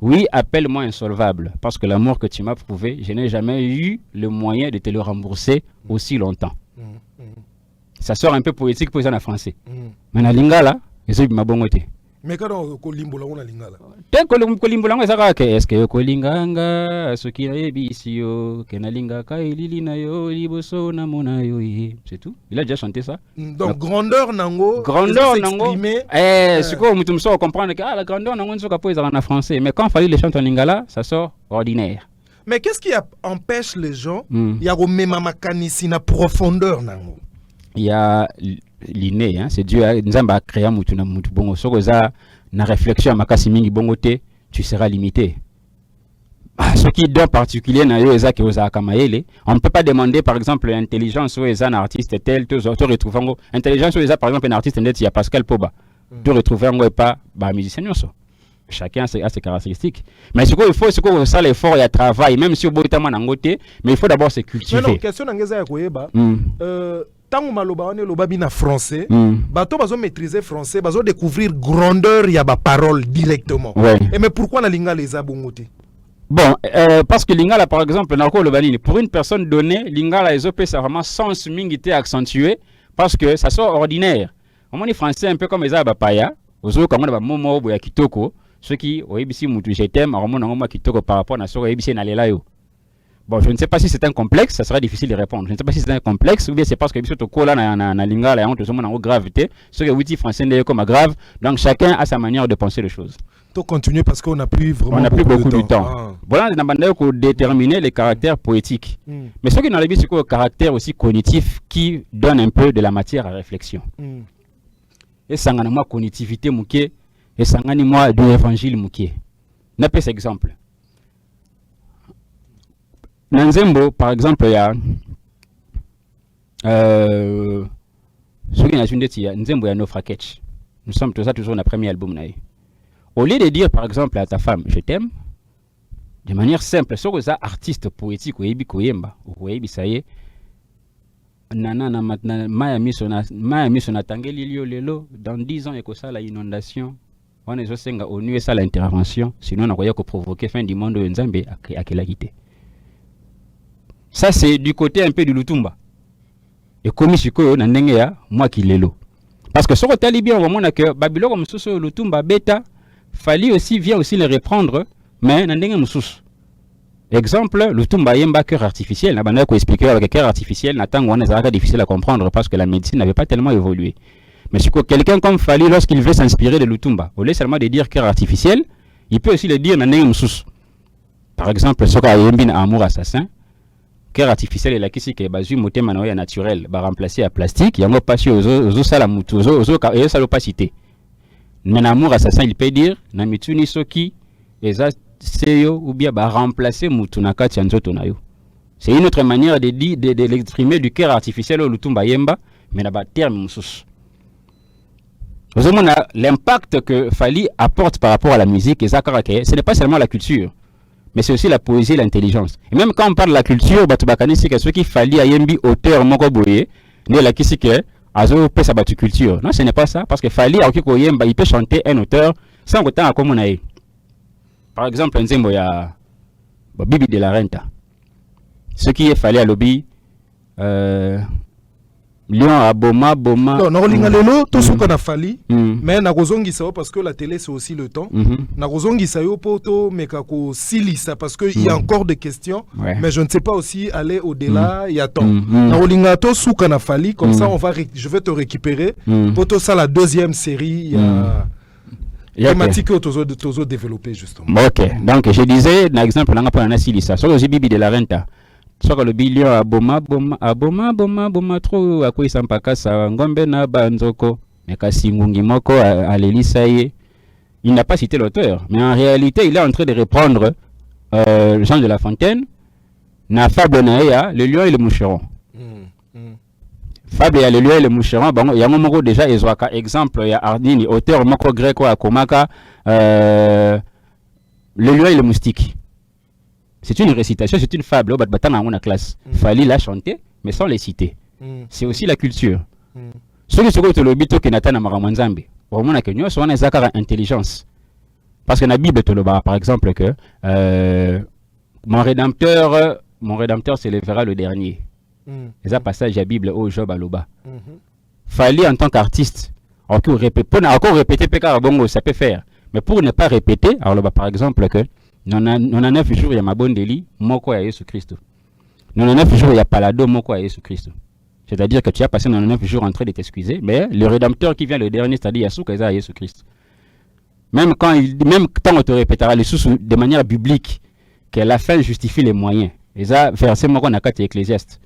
Oui, appelle-moi insolvable, parce que l'amour que tu m'as prouvé, je n'ai jamais eu le moyen de te le rembourser aussi longtemps. Ça sort un peu poétique pour les en français. Mais la lingala, ils ont ma bonne côté. Mais quand Kolimbola on a lingala. Tant que Kolimbola on a que est-ce que Kolinganga ce qui est bisio que na linga ka ilili na yo liboso na mona yo c'est tout. Il a déjà chanté ça. Donc grandeur nango. Grandeur nango. Ce que mutum so comprendre que la grandeur nango nso ka poser en français mais quand il fallait les chanter en lingala ça sort ordinaire. Mais qu'est-ce qui empêche les gens il y a même makanisi na profondeur nango. Il y a l'inné, hein, c'est Dieu nous a créé mutu na mutu bongo soko za na réflexion makasi mingi bongo te tu seras limité. Ce qui est particulier na yo eza ke oza kamaele, on ne peut pas demander par exemple l'intelligence ou eza un artiste tel tu retrouver ngo intelligence ou eza par exemple un artiste net il y a Pascal Poba. Tu retrouver ngo et pas ba musicien so. Chacun a ses caractéristiques. Mais ce qu'il faut, c'est que ça l'effort et le travail, même si au bout de temps mais il faut d'abord se cultiver. Non, question d'angeza ya koyeba. Tant maloba on est loba bina français, bato bazo maîtriser français, bazo découvrir grandeur ya ba parole directement. Ouais. Et mais pourquoi na linga les abongote? Bon, parce que lingala par exemple, pour une personne donnée, lingala les opé c'est vraiment sens mingité accentué parce que ça sort ordinaire. On dit français un peu comme les abapaya, ozo comme on ba momo boya kitoko. Ceux qui au ABC mutu je t'aime à kitoko par rapport à ce ABC na lela yo. Bon, je ne sais pas si c'est un complexe, ça sera difficile de répondre. Je ne sais pas si c'est un complexe ou bien c'est parce que biso to kola na lingala on te somo na gravité, ce que outil français n'est comme grave. Donc chacun a sa manière de penser les choses. To continuer parce qu'on n'a plus vraiment beaucoup de temps. Voilà, na banda ko déterminer les caractères poétiques. Mais ce qui dans le but c'est le caractère aussi cognitif qui donne un peu de la matière à réflexion. Et sangana moi cognitivité muké et sangani moi de l'évangile muké. N'a pas cet exemple. Nanzembo par exemple il y a Ce qui est dit, Nzembo ya Nofra Ketch. Nous sommes tous ça toujours dans le premier album. Au lieu de dire par exemple à ta femme, je t'aime, de manière simple, ce que ça artiste poétique ou ebi koyemba, ou ebi ça y est, nana na matna maya miso na tangeli lio lelo dans 10 ans et que ça la inondation. On est aussi au nu et ça l'intervention, sinon on a provoquer fin du monde Nzambe à quelle quitté. Ça c'est du côté un peu du Lutumba. Et comme je suis na ndenge ya moi qui lelo. Parce que ce que tu bien au moment que Babylone comme sous Lutumba bêta, Fali aussi vient aussi le reprendre, mais na ndenge mususu. Exemple, Lutumba yemba cœur artificiel, na banda ko expliquer avec cœur artificiel, na tango on est difficile à comprendre parce que la médecine n'avait pas tellement évolué. Mais si quelqu'un comme Fali, lorsqu'il veut s'inspirer de Lutumba, au lieu seulement de dire cœur artificiel, il peut aussi le dire na ndenge mususu. Par exemple, ce qu'a yembi na amour assassin, cœur artificiel et la kisi ke bazu motema na ya naturel ba remplacer à plastique, yango passi aux sala mutu aux et ça l'opacité. Mais amour assassin il peut dire na mituni soki eza seyo ou bien ba remplacer mutu na kati ya nzoto na yo. C'est une autre manière de dire de l'exprimer du cœur artificiel au Lutumba yemba mais na ba terme mususu. Vous avez l'impact que Fali apporte par rapport à la musique et ça ce n'est pas seulement la culture. Mais c'est aussi la poésie et l'intelligence. Et même quand on parle de la culture, c'est ce qui Fali a yembi auteur moko boye, ne la kisi ke azo pe sa batu culture. Non, ce n'est pas ça parce que Fali a ko yemba, il peut chanter un auteur sans autant à comme on a. Par exemple, Nzembo ya Bibi de la Renta. Ce qui est Fali à lobby Lion à Boma. Non, Narolinga Lelo, tout ce qu'on a fallu, mais Narozongi Sao parce que la télé c'est aussi le temps. Narozongi Sao Poto, mais Kako Silisa parce qu'il y a encore des questions, mais je ne sais pas aussi aller au-delà, il y a temps. Narolinga To Sou qu'on a fallu, comme ça je vais te récupérer. Poto ça la deuxième série, il y a thématique autozo développée justement. Ok, donc je disais, par exemple, on a pas un Silisa, sur le Bibi de la Renta. Soko le bilio aboma trop akoi sampaka sa ngombe na banzoko mekasi ngungi moko alelisa ye. Il n'a pas cité l'auteur, mais en réalité il est en train de reprendre Jean de La Fontaine na fable na ya le lion et le moucheron. Fable ya le lion et le moucheron bango yango moko déjà ezwaka exemple ya Ardini auteur moko grec wa komaka le lion et le moustique. C'est une récitation, c'est une fable. Dans la classe, Fali l'a chanter, mais sans les citer. C'est aussi la culture. Ce qui se trouve le bito qui n'atteint pas Nzambe. Au moment que nous sommes en intelligence. Parce que dans la Bible, par exemple, que mon rédempteur s'élèvera le dernier. C'est un passage de la Bible au Job Aloba. Fali en tant qu'artiste, encore répéter, ça peut faire. Mais pour ne pas répéter, alors par exemple, que 99 jours il y a Mabondeli moko ya Yesu Christ. 99 jours il y a Palado moko ya Yesu Christ. C'est-à-dire que tu as passé 99 jours en train de t'excuser, mais le rédempteur qui vient le dernier, c'est-à-dire Yasuka Eza Yesu Christ. Même quand on te répétera les sous de manière biblique que la fin justifie les moyens. Eza verset moko na kati Ecclésiaste.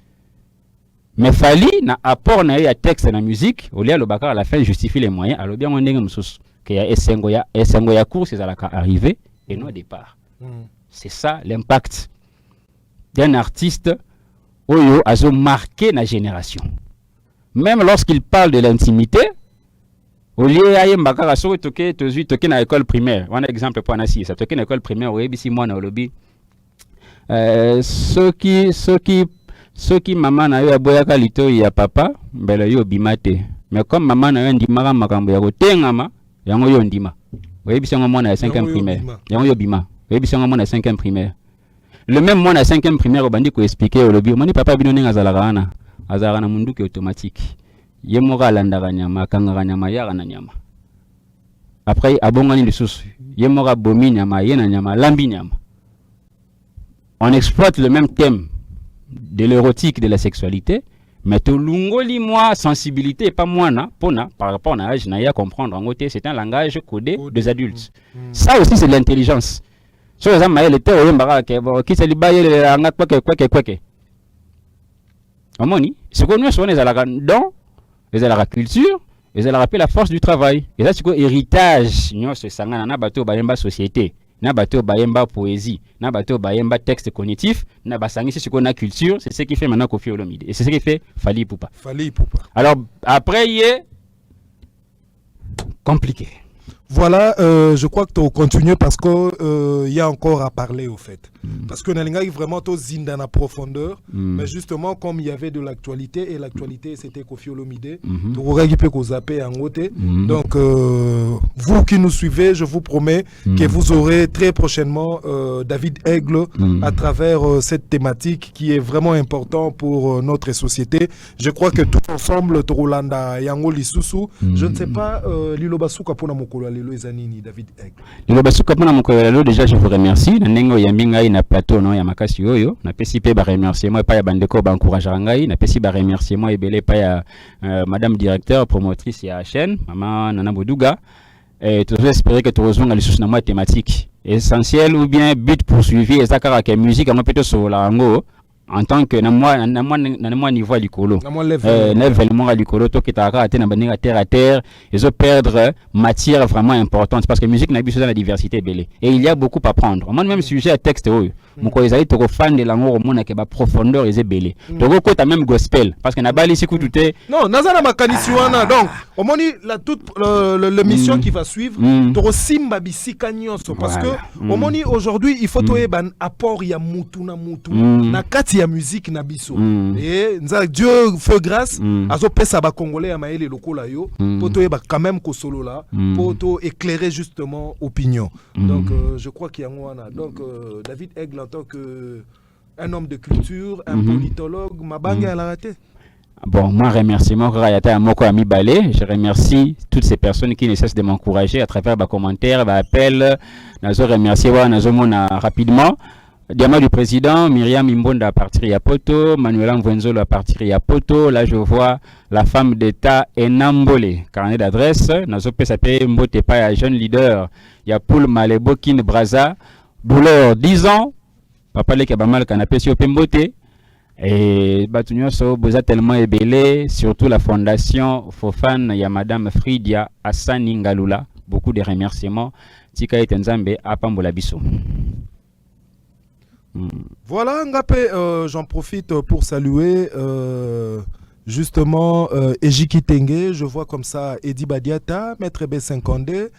Mais Fali na apport na ya texte na musique, au lieu le bakar à la fin justifie les moyens, alors bien on ndenge mususu que ya esengo ya course ezalaka arriver et non départ. C'est ça l'impact d'un artiste Oyo a marqué la génération. Même lorsqu'il parle de l'intimité, au lieu d'aller toquer dans l'école primaire, on a exemple pour Anassi, ça toquer dans l'école primaire, oui, si moi dans le lobby. Ceux qui maman na yo aboyaka lito ya papa, bela yo bimate. Mais comme maman na yo ndimaka makambo ya kotengama, yango yo ndima. Oui, si on a 5e primaire, yango yo bima. Oui, si on a 5e primaire. Le même moi na 5e primaire bandi ko expliquer au lobby, moni papa bino ninga azalaka na munduki automatique. Ye moka alandaka nyama, kangaka nyama, yaka na nyama. Après abongani lisusu, ye moka bomi nyama, ye na nyama, lambi nyama. On exploite le même thème de l'érotique, de la sexualité, mais to lungoli moi sensibilité pas moi na pona par rapport à l'âge na ya comprendre en côté c'est un langage codé des adultes. Ça aussi c'est de l'intelligence. So ça m'a le théorie mbara ke qui se libaye le nga kweke. Amoni, ce qu'on nous sonne les alaka don, les alaka culture, les alaka la force du travail. Et ça c'est quoi héritage, nous ce sangana na bateau ba société. na bato bayemba poésie, na bato bayemba texte cognitif, na basangisi ce qu'on a culture, c'est ce qui fait maintenant Koffi Olomide. Et c'est ce qui fait Fally Ipupa. Fally Ipupa. Alors, après, il est compliqué. Voilà, je crois que tu continues parce qu'il y a encore à parler au fait. Parce que Nalinga est vraiment au zindan en profondeur. Mais justement, comme il y avait de l'actualité, et l'actualité c'était Koffi Olomide, donc vous qui nous suivez, je vous promets que vous aurez très prochainement David Aigle à travers cette thématique qui est vraiment importante pour notre société. Je crois que tout ensemble, Torolanda, Yango Lisusu, je ne sais pas, Lilo Basuka pour Namokolo, Lilo Ezanini, David Aigle. Lilo Basuka pour Namokolo, déjà je vous remercie. Nengo Yambinga na plateau non ya makasi oyo na pesi pe ba remerciement pa ya bandeko ba encourager ngai na pesi ba remerciement ebele pa ya madame directeur promotrice ya chaîne maman Nana Boduga et toujours espérer que tu rejoindre les sous na thématique essentiel ou bien but poursuivi et ça car que musique à moi plutôt sur la rango en tant que na moi niveau à l'icolo level à l'icolo to kitaka ate na bandinga terre à terre ils ont perdre matière vraiment importante parce que musique n'a plus dans la diversité belé et il y a beaucoup à prendre moi même sujet à texte moko ezali to fan de l'amour mona ke ba profondeur ezé belé to ko ta même gospel parce que na bali siku tuté non nazana makanisi wana donc au moni la toute l'émission qui va suivre to simba bisika nyonso parce que au moni aujourd'hui il faut to ban apport ya mutu na kati ya musique na biso et nza Dieu fait grâce azo pesa ba congolais ya maele lokola yo poto ba quand même ko solo là poto éclairer justement opinion donc je crois qu'il y a wana donc David Aigle en tant qu'un homme de culture, un politologue, Mabanga à la raté. Bon, moi, remerciement, je remercie toutes ces personnes qui ne cessent de m'encourager à travers mes commentaires, mes appels. Je remercie rapidement. Diamant du président, Myriam Imbonda à partir de Poto, Manuela Mvenzolo à partir de Poto. Là, je vois la femme d'État Enambole, carnet d'adresse. Nazo PSAP Mbote Paya, jeune leader. Yapoul Malebo Kin Braza. Douleur 10 ans. Papa le kabamal canapé sur Pembote et batunyo so boza tellement ébélé surtout la fondation Fofan ya madame Fridia Assani Ngalula beaucoup de remerciements tika etenzambe apambola biso. Voilà ngapé j'en profite pour saluer justement Ejiki Tenge, je vois comme ça Edi Badiata, Maître B50D,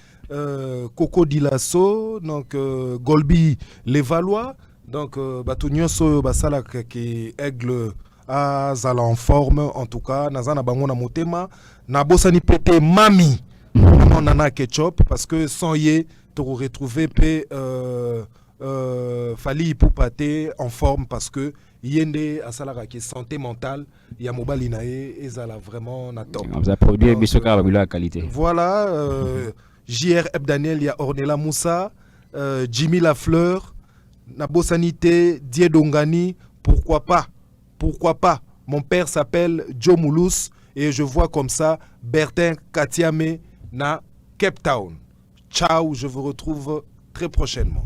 Coco Dilasso, donc Golbi Levallois. Donc, Batunyo so basala qui Aigle à zala en forme en tout cas. Nazana bango na motema. Na bosani pété mami. Nana ketchup parce que sans yé, tu retrouver pe Fally Ipupa en forme parce que yende asala qui santé mentale. Ya mobali nae ezala vraiment na top. On a produit bisoka la qualité. Voilà. JR Ebdaniel, ya Ornella Moussa, Jimmy Lafleur. Nabo Sanité, Diedongani, pourquoi pas? Mon père s'appelle Joe Moulous et je vois comme ça Bertin Katiame na Cape Town. Ciao, je vous retrouve très prochainement.